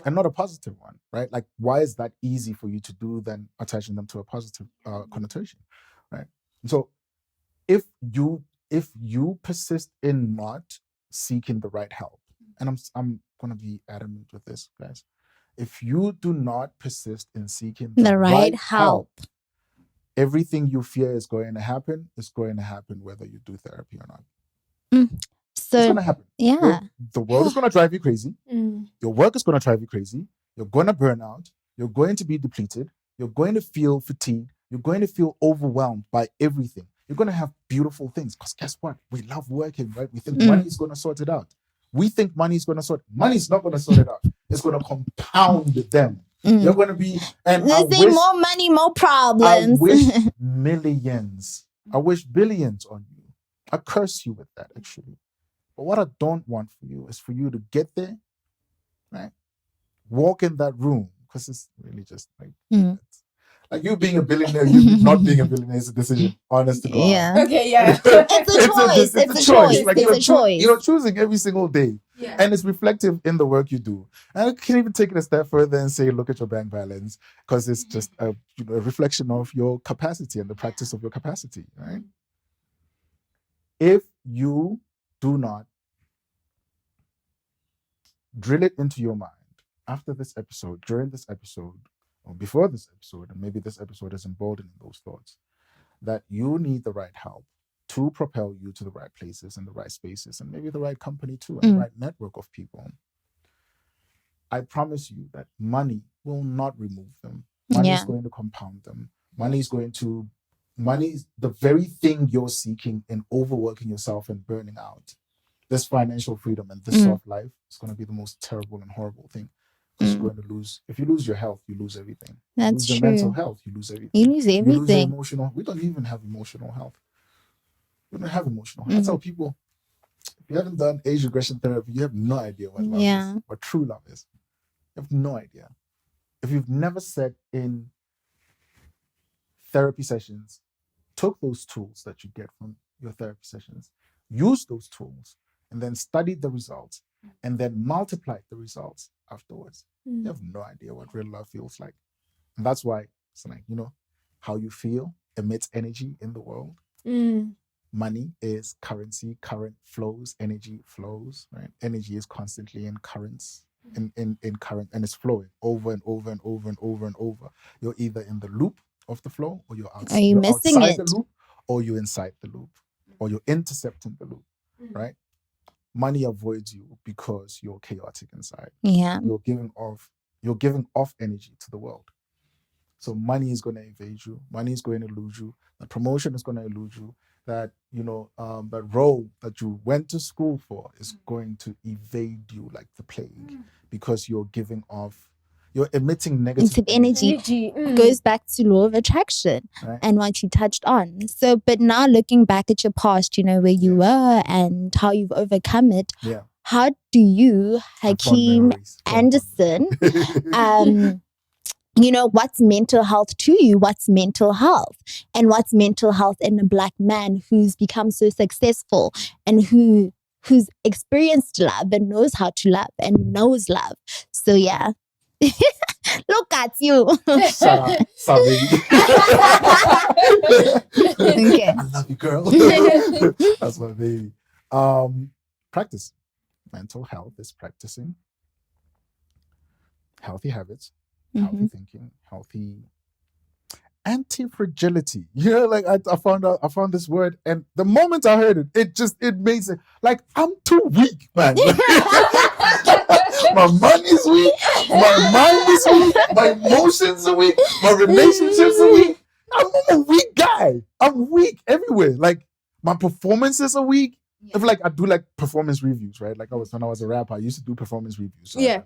And not a positive one, right? Like, why is that easy for you to do than attaching them to a positive connotation, right? So if you persist in not seeking the right help, and I'm gonna be adamant with this, guys. If you do not persist in seeking the right help, everything you fear is going to happen whether you do therapy or not.
So
it's going to happen.
Yeah.
The world is going to drive you crazy. Your work is going to drive you crazy. You're going to burn out. You're going to be depleted. You're going to feel fatigued. You're going to feel overwhelmed by everything. You're going to have beautiful things because guess what? We love working, right? We think money is going to sort it out. We think money's not going to sort it out. It's going to compound them. You're going to be, and
more money, more problems.
I wish millions. I wish billions on you. I curse you with that, actually. But what I don't want for you is for you to get there, right? Walk in that room, because it's really just like, like you being a billionaire, you not being a billionaire is a decision. Honest to God.
Yeah.
Okay, yeah.
It's a choice.
Like
it's a choice.
You're choosing every single day.
Yeah.
And it's reflective in the work you do. And I can even take it a step further and say, look at your bank balance, because it's just a reflection of your capacity and the practice of your capacity, right? If you do not drill it into your mind after this episode, during this episode, or before this episode, and maybe this episode is emboldening those thoughts, that you need the right help to propel you to the right places and the right spaces, and maybe the right company too, and the right network of people. I promise you that money will not remove them. Money is going to compound them. Money is the very thing you're seeking in overworking yourself and burning out. This financial freedom and this soft life is going to be the most terrible and horrible thing. Because you're going to lose. If you lose your health, you lose everything.
That's
you lose
true.
your mental health, you lose everything.
You lose everything.
You lose your emotional. We don't even have emotional health. We don't have emotional health. I tell people, you haven't done age regression therapy, you have no idea what love
Yeah.
is, what true love is. You have no idea. If you've never sat in therapy sessions, took those tools that you get from your therapy sessions, used those tools, and then studied the results, and then multiplied the results afterwards, you have no idea what real love feels like. And that's why it's like, how you feel emits energy in the world. Money is currency, current flows, energy flows, right? Energy is constantly in currents, in current, and it's flowing over and over and over and over and over. You're either in the loop of the flow, or you're outside.
Are you missing
outside
it?
the loop, or you're inside the loop, or you're intercepting the loop, right? Money avoids you because you're chaotic inside.
Yeah.
You're giving off energy to the world. So money is going to evade you. Money is going to lose you. The promotion is going to elude you. That that role that you went to school for is going to evade you like the plague, because you're emitting negative
energy. Goes back to law of attraction,
right?
and what you touched on. So, but now looking back at your past, where you were and how you've overcome it.
Yeah.
How do you, Hakeem Anderson, what's mental health to you? What's mental health? And what's mental health in a Black man who's become so successful and who's experienced love and knows how to love and knows love? So yeah. Look at you.
Sorry.
Okay.
I love you, girl. That's my baby. Practice. Mental health is practicing healthy habits, healthy thinking, healthy anti-fragility. I found this word, and the moment I heard it makes it like I'm too weak, man. My money's weak, my mind is weak, my emotions are weak, my relationships are weak. I'm a weak guy. I'm weak everywhere. Like my performances are weak. Yeah. If I do performance reviews, right? When I was a rapper, I used to do performance reviews. So
yeah.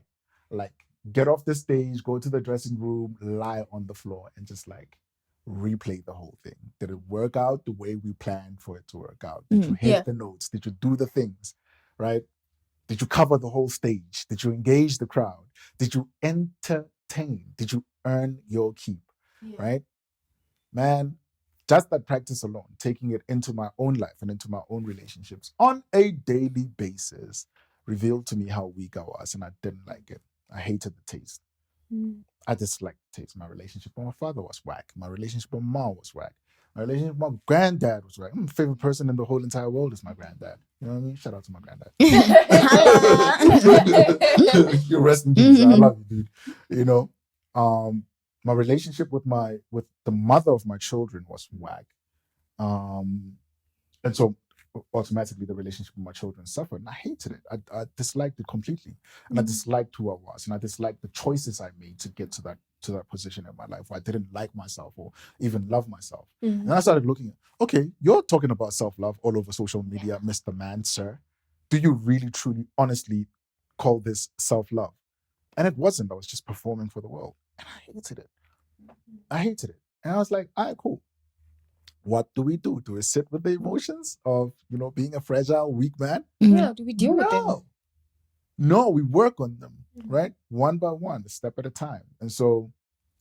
Get off the stage, go to the dressing room, lie on the floor, and just replay the whole thing. Did it work out the way we planned for it to work out? Did you hit the notes? Did you do the things, right? Did you cover the whole stage? Did you engage the crowd? Did you entertain? Did you earn your keep, right? Man, just that practice alone, taking it into my own life and into my own relationships on a daily basis, revealed to me how weak I was, and I didn't like it. I hated the taste. I disliked the taste. My relationship with my father was whack. My relationship with my mom was whack. My relationship with my granddad was whack. My favorite person in the whole entire world is my granddad. You know what I mean? Shout out to my granddad. You rest in peace. I love you, dude. My relationship with the mother of my children was whack. And so automatically the relationship with my children suffered, and I hated it. I disliked it completely, and I disliked who I was, and I disliked the choices I made to get to that position in my life where I didn't like myself or even love myself. And I started looking at, okay, you're talking about self-love all over social media, Mr. Man, sir. Do you really, truly, honestly call this self-love? And it wasn't. I was just performing for the world, and I hated it. And I was like, all right, cool. What do we do? Do we sit with the emotions of, being a fragile, weak man?
Yeah, do we deal with them?
No, we work on them, right? One by one, a step at a time. And so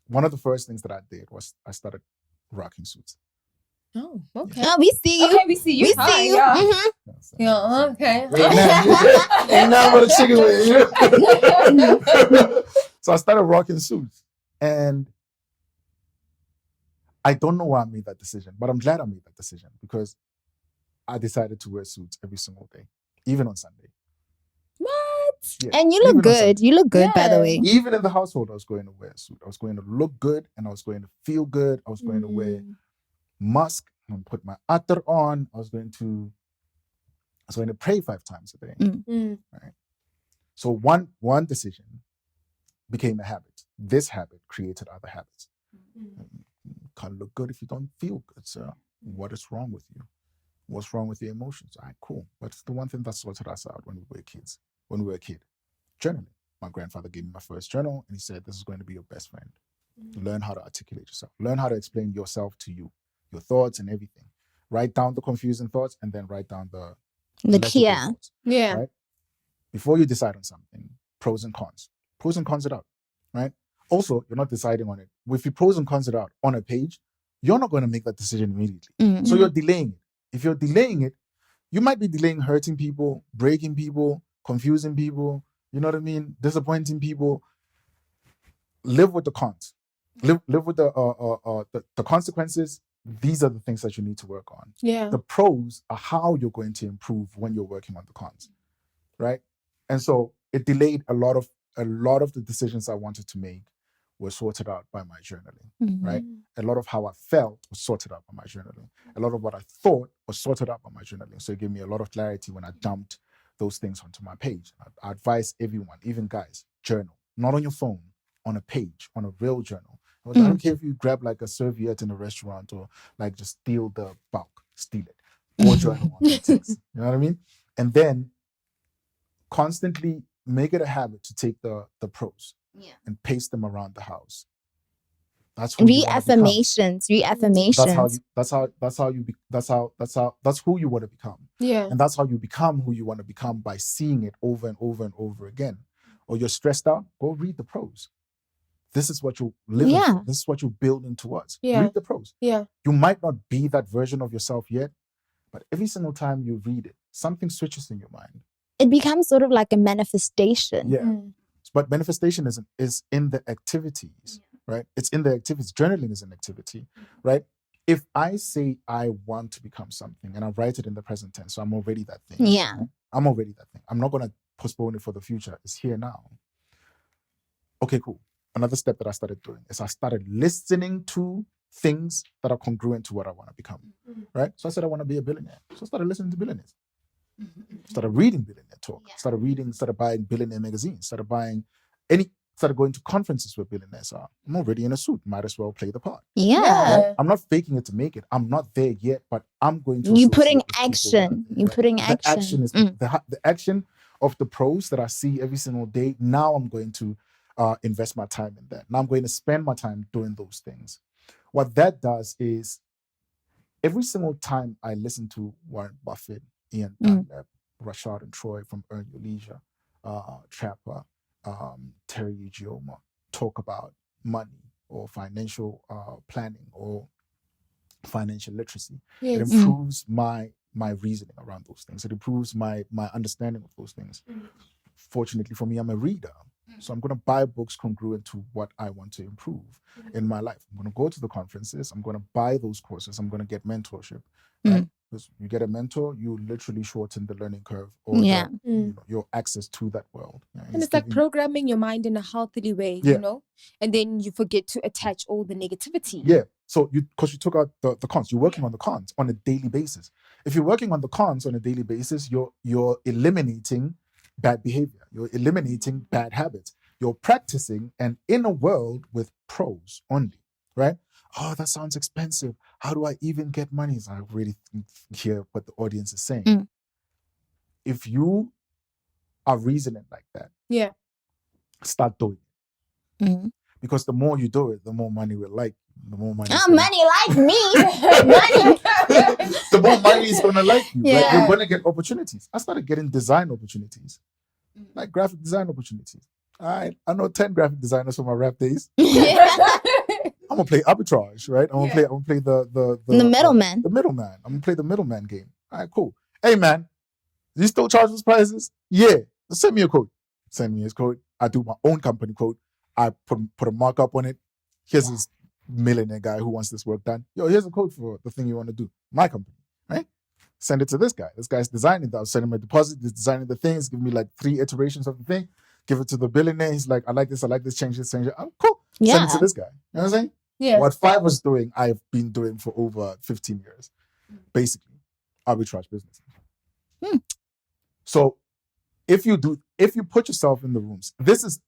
one of the first things that I did was I started rocking suits.
Oh, okay.
Oh, we see you.
Okay, we see you.
We see you.
Yeah.
Mm-hmm.
Yeah, okay.
Ain't nothing but a chicken wing. So I started rocking suits. And I don't know why I made that decision, but I'm glad I made that decision, because I decided to wear suits every single day, even on Sunday.
What?
Yeah,
and you look good. You look good, by the way.
Even in the household, I was going to wear a suit. I was going to look good, and I was going to feel good. I was going to wear mask and put my attar on. I was going to pray 5 times a day. Right? So one decision became a habit. This habit created other habits. Can't look good if you don't feel good, sir. What is wrong with you? What's wrong with your emotions? All right, cool. What's the one thing that sorted us out when we were kids? When we were a kid? Journaling. My grandfather gave me my first journal, and he said, this is going to be your best friend. Learn how to articulate yourself. Learn how to explain yourself to you, your thoughts and everything. Write down the confusing thoughts, and then write down the
The
Let your
clear.
goals,
Yeah.
right? Before you decide on something, pros and cons it out, right? Also, you're not deciding on it. If you pros and cons it out on a page, you're not going to make that decision immediately.
Mm.
So you're delaying it. If you're delaying it, you might be delaying hurting people, breaking people, confusing people, you know what I mean? Disappointing people. Live with the cons. Live with the consequences. These are the things that you need to work on.
Yeah.
The pros are how you're going to improve when you're working on the cons, right? And so it delayed a lot of the decisions I wanted to make were sorted out by my journaling,
Mhm.
right? A lot of how I felt was sorted out by my journaling. A lot of what I thought was sorted out by my journaling. So it gave me a lot of clarity when I dumped those things onto my page. I advise everyone, even guys, journal, not on your phone, on a page, on a real journal. I don't care if you grab like a serviette in a restaurant or like just steal the bulk, steal it, or journal on those things. You know what I mean? And then constantly make it a habit to take the pros and paste them around the house. That's who you want to become.
Reaffirmations.
That's who you want to become.
Yeah.
And that's how you become who you want to become, by seeing it over and over and over again. Or you're stressed out, go read the pros. This is what you're living for. This is what you're building towards.
Yeah.
Read the pros.
Yeah.
You might not be that version of yourself yet, but every single time you read it, something switches in your mind.
It becomes sort of like a manifestation.
Yeah. But manifestation is in the activities, right? It's in the activities. Journaling is an activity, right? If I say I want to become something and I write it in the present tense, so I'm already that thing.
Yeah.
Right? I'm already that thing. I'm not going to postpone it for the future. It's here now. Okay, cool. Another step that I started doing is I started listening to things that are congruent to what I want to become, right? So I said I want to be a billionaire. So I started listening to billionaires. Started reading billionaire talk. Started buying billionaire magazines. Started going to conferences where billionaires are. I'm already in a suit. Might as well play the part.
Yeah.
Right? I'm not faking it to make it. I'm not there yet, but I'm going to.
You putting action. You putting
the
action.
Is the action of the pros that I see every single day. Now I'm going to invest my time in that. Now I'm going to spend my time doing those things. What that does is every single time I listen to Warren Buffett, Ian Dunlap, Rashad and Troy from Earn Your Leisure, Trapper, Terry Ujioma talk about money or financial planning or financial literacy. It improves my reasoning around those things. It improves my understanding of those things. Fortunately for me, I'm a reader. So I'm going to buy books congruent to what I want to improve in my life. I'm going to go to the conferences. I'm going to buy those courses. I'm going to get mentorship. Right? Because you get a mentor, you literally shorten the learning curve or your access to that world. Yeah,
and it's like programming your mind in a healthy way, you know? And then you forget to attach all the negativity.
Yeah. So because you took out the cons, you're working on the cons on a daily basis. If you're working on the cons on a daily basis, you're eliminating bad behavior. You're eliminating bad habits. You're practicing an inner world with pros only, right? Oh, that sounds expensive. How do I even get money? I really hear what the audience is saying. If you are reasoning like that, start doing it. Because the more you do it, the more money will like you. The more money.
Money like me. Money.
The more money is gonna like you. Yeah. Right? You're gonna get opportunities. I started getting design opportunities, like graphic design opportunities. I know 10 graphic designers for my rap days. I'm gonna play arbitrage, right? I'm gonna play the
middleman.
The middleman. I'm gonna play the middleman game. All right, cool. Hey man, you still charge those prices? Yeah. Send me a code. Send me his code. I do my own company code. I put a markup on it. Here's this millionaire guy who wants this work done. Yo, here's a code for the thing you want to do. My company, right? Send it to this guy. This guy's designing that. I'll send him a deposit. He's designing the things. Give me like 3 iterations of the thing. Give it to the billionaire. He's like, I like this, change this, change it. Oh, cool.
Yeah.
Send it to this guy. You know what I'm saying?
Yeah.
What Five was doing, I've been doing for over 15 years. Basically, arbitrage business. So if you put yourself in the rooms,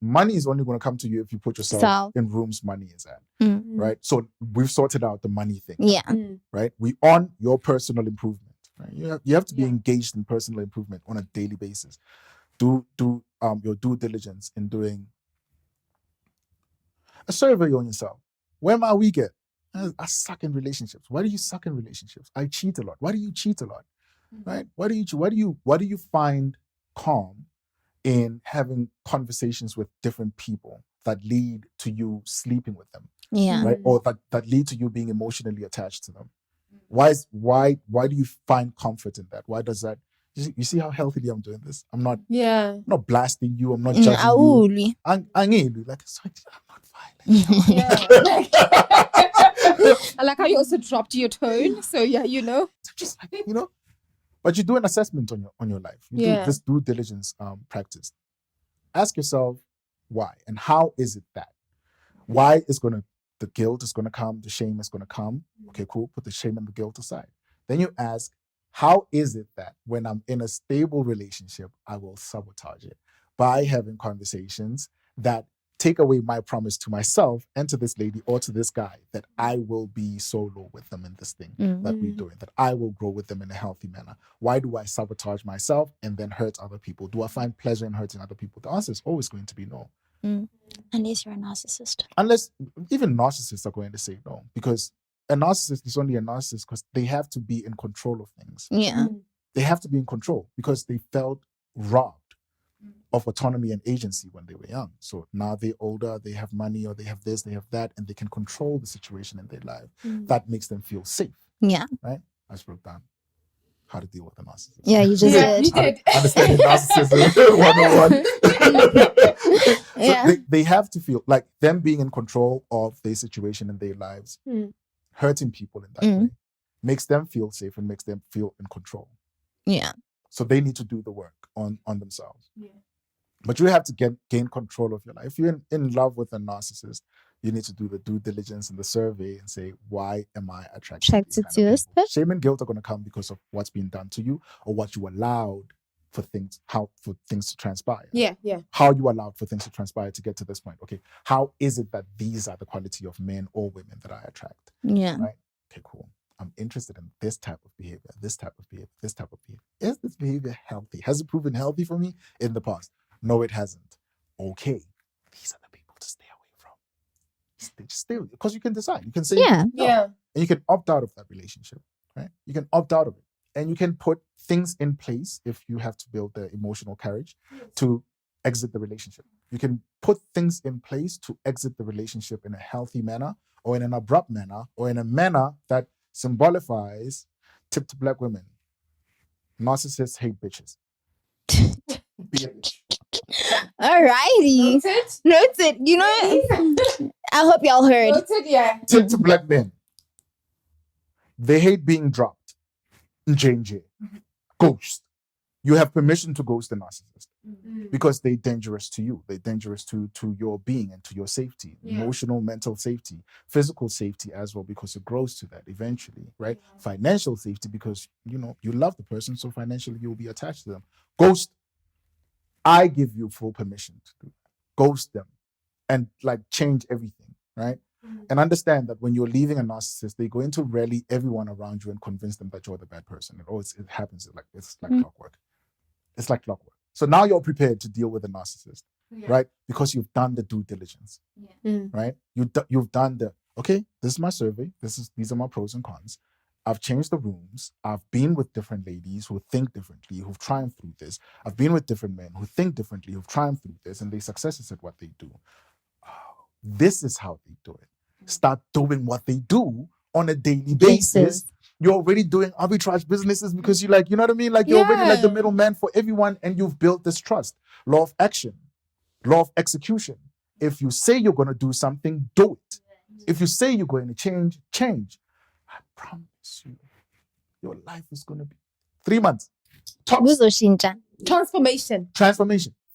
money is only going to come to you if you put yourself in rooms money is at. Right? So we've sorted out the money thing.
Yeah.
Right? We on your personal improvement. Right? You have to be engaged in personal improvement on a daily basis. Do your due diligence in doing a survey on yourself. Where am I weak at? I suck in relationships. Why do you suck in relationships? I cheat a lot. Why do you cheat a lot? right? Why do you find calm in having conversations with different people that lead to you sleeping with them,
Yeah.
right? Or that lead to you being emotionally attached to them? Why do you find comfort in that? Why does that? You see how healthily I'm doing this? I'm not blasting you. I'm not judging you.
Auli.
I'm like, sorry, I'm not violent.
I like how you also dropped your tone. So
Just like, but you do an assessment on your life. You do this due diligence practice. Ask yourself why and how is it that? Why is the guilt is gonna come, the shame is gonna come. Okay, cool. Put the shame and the guilt aside. Then you ask, how is it that when I'm in a stable relationship, I will sabotage it by having conversations that take away my promise to myself and to this lady or to this guy that I will be solo with them in this thing that we're doing, that I will grow with them in a healthy manner. Why do I sabotage myself and then hurt other people? Do I find pleasure in hurting other people? The answer is always going to be no.
Unless you're a narcissist.
Unless even narcissists are going to say no, because a narcissist is only a narcissist because they have to be in control of things.
Yeah.
They have to be in control because they felt robbed of autonomy and agency when they were young. So now they're older, they have money, or they have this, they have that, and they can control the situation in their life. That makes them feel safe.
Yeah.
Right? I just broke down how to deal with a narcissist.
Yeah, you just did.
You did.
Understanding narcissism 101.
Yeah.
So they have to feel like them being in control of their situation in their lives, hurting people in that way, makes them feel safe and makes them feel in control.
Yeah.
So they need to do the work on themselves.
Yeah.
But you have to gain control of your life. If you're in love with a narcissist, you need to do the due diligence and the survey and say, why am I attracted to this? Shame and guilt are going to come because of what's being done to you or what you allowed for things to transpire.
Yeah.
How you allowed for things to transpire to get to this point. Okay, how is it that these are the quality of men or women that I attract?
Yeah.
Right? Okay, cool. I'm interested in this type of behavior, this type of behavior, this type of behavior. Is this behavior healthy? Has it proven healthy for me in the past? No, it hasn't. Okay, these are the people to stay away from. Just stay with it because you can decide. You can say no. And you can opt out of that relationship, right? You can opt out of it. And you can put things in place if you have to build the emotional courage to exit the relationship. You can put things in place to exit the relationship in a healthy manner or in an abrupt manner or in a manner that symbolifies tip to black women. Narcissists hate bitches. Be a bitch.
Alrighty. Noted. You know, I hope y'all heard.
Noted, yeah.
Tip to black men. They hate being dropped. J&J. Ghost. You have permission to ghost a narcissist because they're dangerous to you. They're dangerous to your being and to your safety, emotional, mental safety, physical safety as well, because it grows to that eventually, right? Financial safety because, you love the person, so financially you'll be attached to them. Ghost. I give you full permission to do that. Ghost them and change everything, right? And understand that when you're leaving a narcissist, they go into rally everyone around you and convince them that you're the bad person. It happens it's like clockwork. It's like clockwork. So now you're prepared to deal with a narcissist, right? Because you've done the due diligence, right? You've done this is my survey. These are my pros and cons. I've changed the rooms. I've been with different ladies who think differently, who've triumphed through this. I've been with different men who think differently, who've triumphed through this, and they're successes at what they do. This is how they do it. Start doing what they do on a daily basis. You're already doing arbitrage businesses because you know what I mean? You're already the middleman for everyone and you've built this trust. Law of action, law of execution. If you say you're going to do something, do it. If you say you're going to change. I promise you, your life is going to be 3 months. Tops.
Transformation.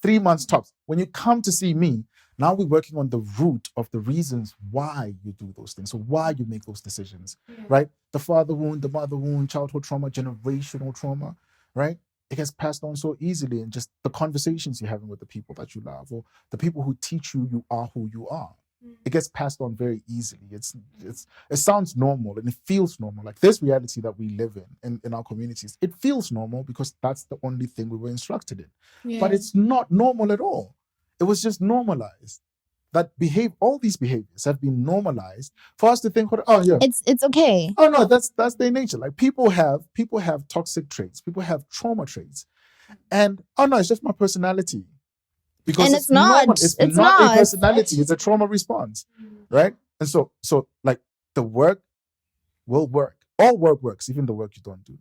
3 months tops. When you come to see me, now we're working on the root of the reasons why you do those things. So why you make those decisions, right? The father wound, the mother wound, childhood trauma, generational trauma, right? It gets passed on so easily, and just the conversations you're having with the people that you love or the people who teach you you are who you are. It gets passed on very easily. It sounds normal and it feels normal. Like this reality that we live in our communities, it feels normal because that's the only thing we were instructed in. But it's not normal at all. It was just normalized. that all these behaviors have been normalized for us to think, oh yeah,
it's okay.
Oh no, that's their nature. Like people have toxic traits, people have trauma traits, and oh no, it's just my personality. Because
And it's not.
normal. It's not a personality, it's a trauma response. Right? And so like the work will work. All work works, even the work you don't do.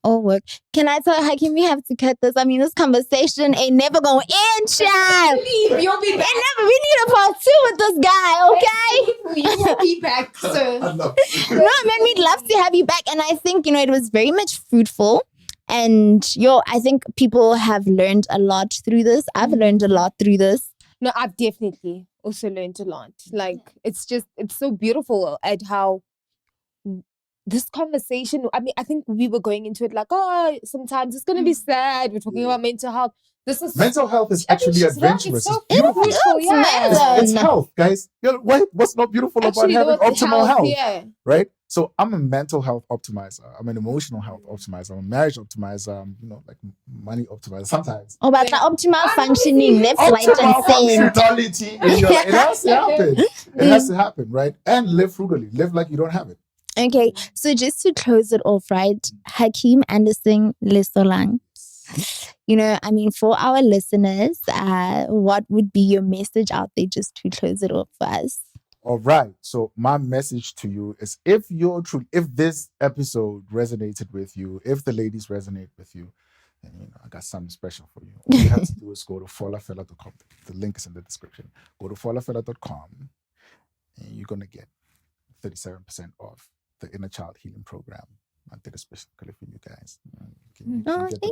All work. Can I tell Hakeem, we have to cut this? I mean, this conversation ain't never gonna end, child.
You'll be back.
We need a part 2 with this guy, okay?
You will be back, sir.
I love
No, man, we'd love to have you back. And I think, it was very much fruitful. And I think people have learned a lot through this. I've learned a lot through this.
No, I've definitely also learned a lot. Like, it's so beautiful at how this conversation, I mean, I think we were going into it like, oh, sometimes it's going to be sad. We're talking about mental health.
Mental health is actually adventurous.
It's so
beautiful.
beautiful,
It's health, guys. What's not beautiful about having optimal health?
Yeah.
Right? So I'm a mental health optimizer. I'm an emotional health optimizer. I'm a marriage optimizer. I'm, like money optimizer sometimes.
Oh, but the optimal functioning, left, right, and center.
Functionality in your life. It has to happen. It has to happen, right? And live frugally. Live like you don't have it.
Okay, so just to close it off, right? Hakeem Anderson Lesolang. I mean, for our listeners, what would be your message out there just to close it off for us?
All right. So my message to you is if this episode resonated with you, if the ladies resonate with you, then I got something special for you. All you have to do is go to fallafella.com. The link is in the description. Go to fallafella.com and you're gonna get 37% off the Inner Child Healing Program. I did it specifically for you guys.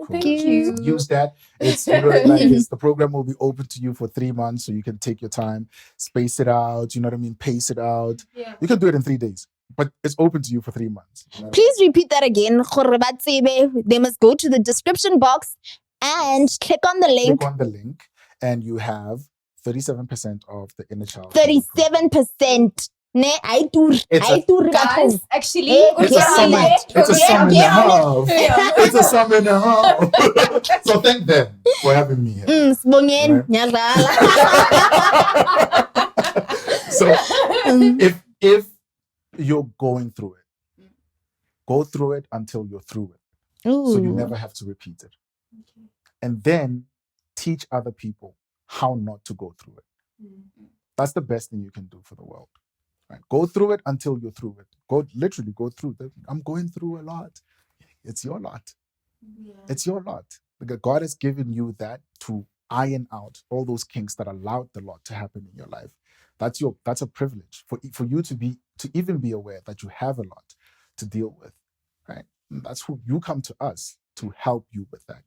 Thank you.
Use that. The program will be open to you for 3 months, so you can take your time, space it out. You know what I mean? Pace it out.
Yeah.
You can do it in 3 days, but it's open to you for 3 months.
Please repeat that again. They must go to the description box and click on the link.
Click on the link, and you have 37% of the Inner Child.
37%. Ne, I do.
Guys, actually,
it's a sum and a half. It's a sum and a half. So thank them for having me here. So if you're going through it, go through it until you're through it.
Ooh.
So you never have to repeat it. And then teach other people how not to go through it. That's the best thing you can do for the world. Right? Go through it until you're through it. Literally go through it. I'm going through a lot. It's your lot. Yeah. It's your lot. Because God has given you that to iron out all those kinks that allowed the lot to happen in your life. That's a privilege for you to even be aware that you have a lot to deal with. Right? And that's who you come to us to help you with that.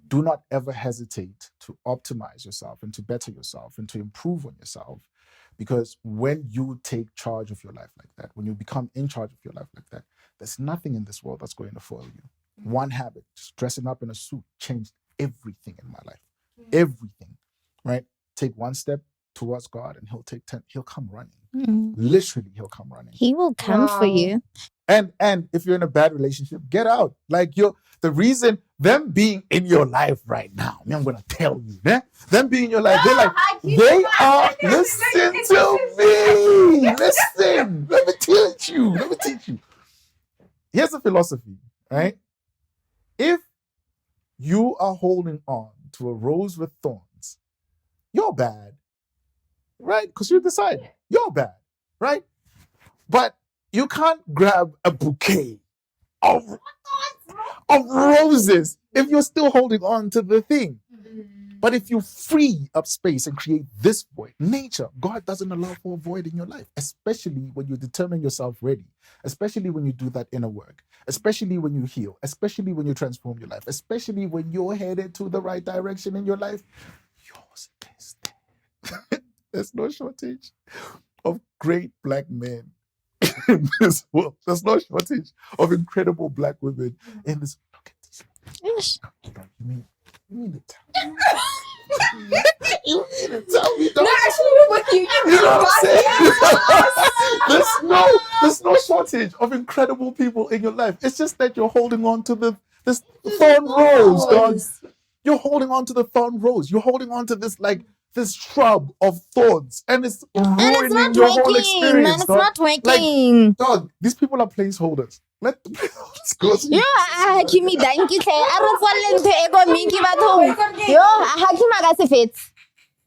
Do not ever hesitate to optimize yourself and to better yourself and to improve on yourself. Because when you take charge of your life like that, when you become in charge of your life like that, there's nothing in this world that's going to foil you. One habit, just dressing up in a suit, changed everything in my life. Everything, right? Take one step towards God and he'll take 10. He'll come running. Literally, he'll come running.
He will come for you.
And if you're in a bad relationship, get out. Like the reason them being in your life right now, I'm gonna tell you, them being in your life, they are listen to me. Listen, let me teach you. Here's a philosophy, right? If you are holding on to a rose with thorns, you're bad, right? Because you decide you're bad, right? But you can't grab a bouquet of roses if you're still holding on to the thing. But if you free up space and create this void, nature, God doesn't allow for a void in your life, especially when you determine yourself ready, especially when you do that inner work, especially when you heal, especially when you transform your life, especially when you're headed to the right direction in your life. Yours is there. There's no shortage of great black men in this world. There's no shortage of incredible black women in this. Look at this.
Yes.
You mean to tell me? You mean to tell me?
No, actually, with you.
You know what I'm saying? There's no shortage of incredible people in your life. It's just that you're holding on to this thorn rose, dog. You're holding on to the thorn rose. You're holding on to this this shrub of thorns, and it's
And it's
ruining
not
your whole
working,
experience.
man. It's
dog.
not working.
Dog, these people are placeholders. Let the placeholders go.
Yo, Hakeem, thank you. I don't fall into ego, Minky, but yo, Hakeem, I got fit.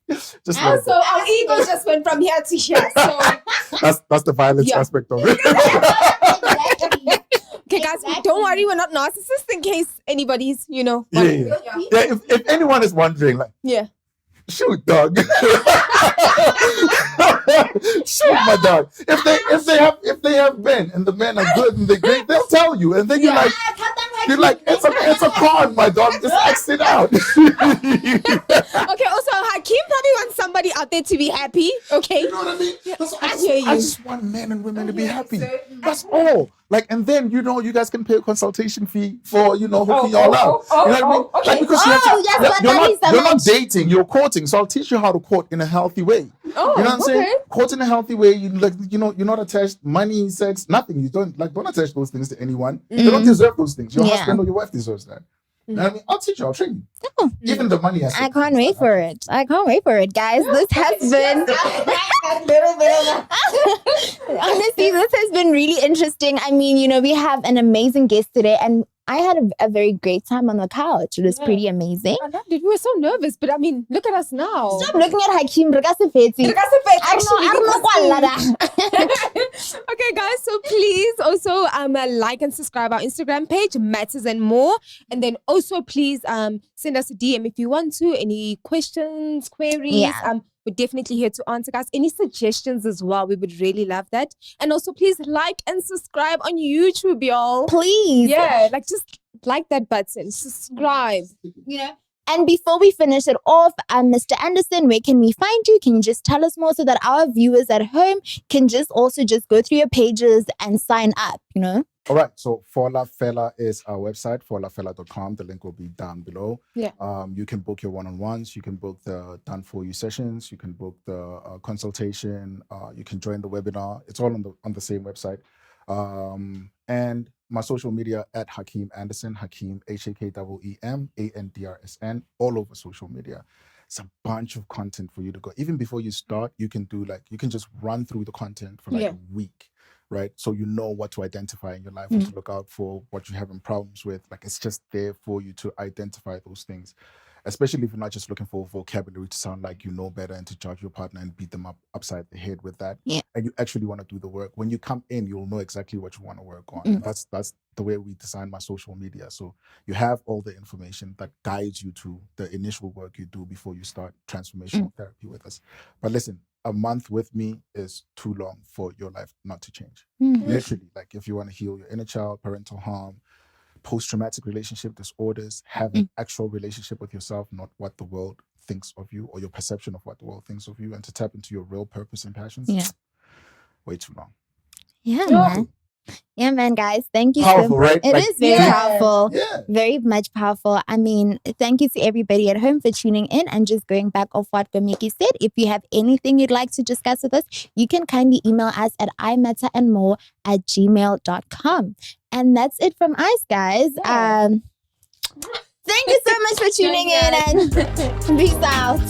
Just let it
So
go.
our ego just went from here to here. So
That's the violence
Yeah.
aspect of it.
Exactly.
Okay, guys, don't worry, we're not narcissists in case anybody's,
Yeah. If anyone is wondering, like,
Yeah.
shoot, dog. Shoot, my dog. If they have men and the men are good and they're great, they'll tell you. And then you're like, it's a con, my dog. Just exit out.
Okay, also, Hakeem probably wants somebody out there to be happy, okay?
You know what I mean?
I hear you.
I just want men and women to be happy. That's all. Like, and then you guys can pay a consultation fee for hooking y'all up. You know what I mean?
okay.
Like, because you have to,
yes, but
you're,
that is
not,
so
you're not
much.
dating, you're courting. So I'll teach you how to court in a healthy way.
Oh,
You know what I'm saying?
okay.
Court in a healthy way. You're not attached money, sex, nothing. You don't attach those things to anyone. You don't deserve those things. Your
Yeah.
husband or your wife deserves that. You know what I mean? I'll teach you. I'll train you. Even the money aspect.
I can't wait for it. Guys. This has been honestly, this has been really interesting. I mean, we have an amazing guest today, and I had a very great time on the couch. It was pretty amazing.
I loved it. We were so nervous, but I mean, look at us now.
Stop looking at Hakeem.
Okay, guys, so please also like and subscribe our Instagram page, Matters and More. And then also please send us a DM if you want to. Any questions, queries.
Yeah.
We're definitely here to answer, guys. Any suggestions as well, we would really love that. And also please like and subscribe on YouTube, y'all.
Please.
Yeah, just like that button. Subscribe.
And before we finish it off, Mr. Anderson, where can we find you? Can you just tell us more so that our viewers at home can just go through your pages and sign up,
All right, so Fola Fela is our website, folafela.com. The link will be down below.
Yeah.
You can book your one-on-ones. You can book the done for you sessions. You can book the consultation. You can join the webinar. It's all on the same website. And my social media at Hakeem Anderson, Hakeem HAKEEMANDRSN, all over social media. It's a bunch of content for you to go. Even before you start, you can just run through the content for a week. Right, so you know what to identify in your life, what to look out for, what you're having problems with. Like, it's just there for you to identify those things, especially if you're not just looking for vocabulary to sound like you know better and to judge your partner and beat them up upside the head with that.
Yeah.
And you actually want to do the work. When you come in, you'll know exactly what you want to work on. And that's the way we design my social media. So you have all the information that guides you to the initial work you do before you start transformational therapy with us. But listen, a month with me is too long for your life not to change. Literally, like, if you want to heal your inner child, parental harm, post-traumatic relationship disorders, have an actual relationship with yourself, not what the world thinks of you or your perception of what the world thinks of you, and to tap into your real purpose and passions, way too long.
Yeah, man. Yeah, man, guys. Thank you
Powerful,
so much.
right?
It is very powerful.
Yeah.
Very much powerful. I mean, thank you to everybody at home for tuning in, and just going back off what Gomiki said. If you have anything you'd like to discuss with us, you can kindly email us at imatterandmore@gmail.com. And that's it from us, guys. Thank you so much for tuning in, and peace out.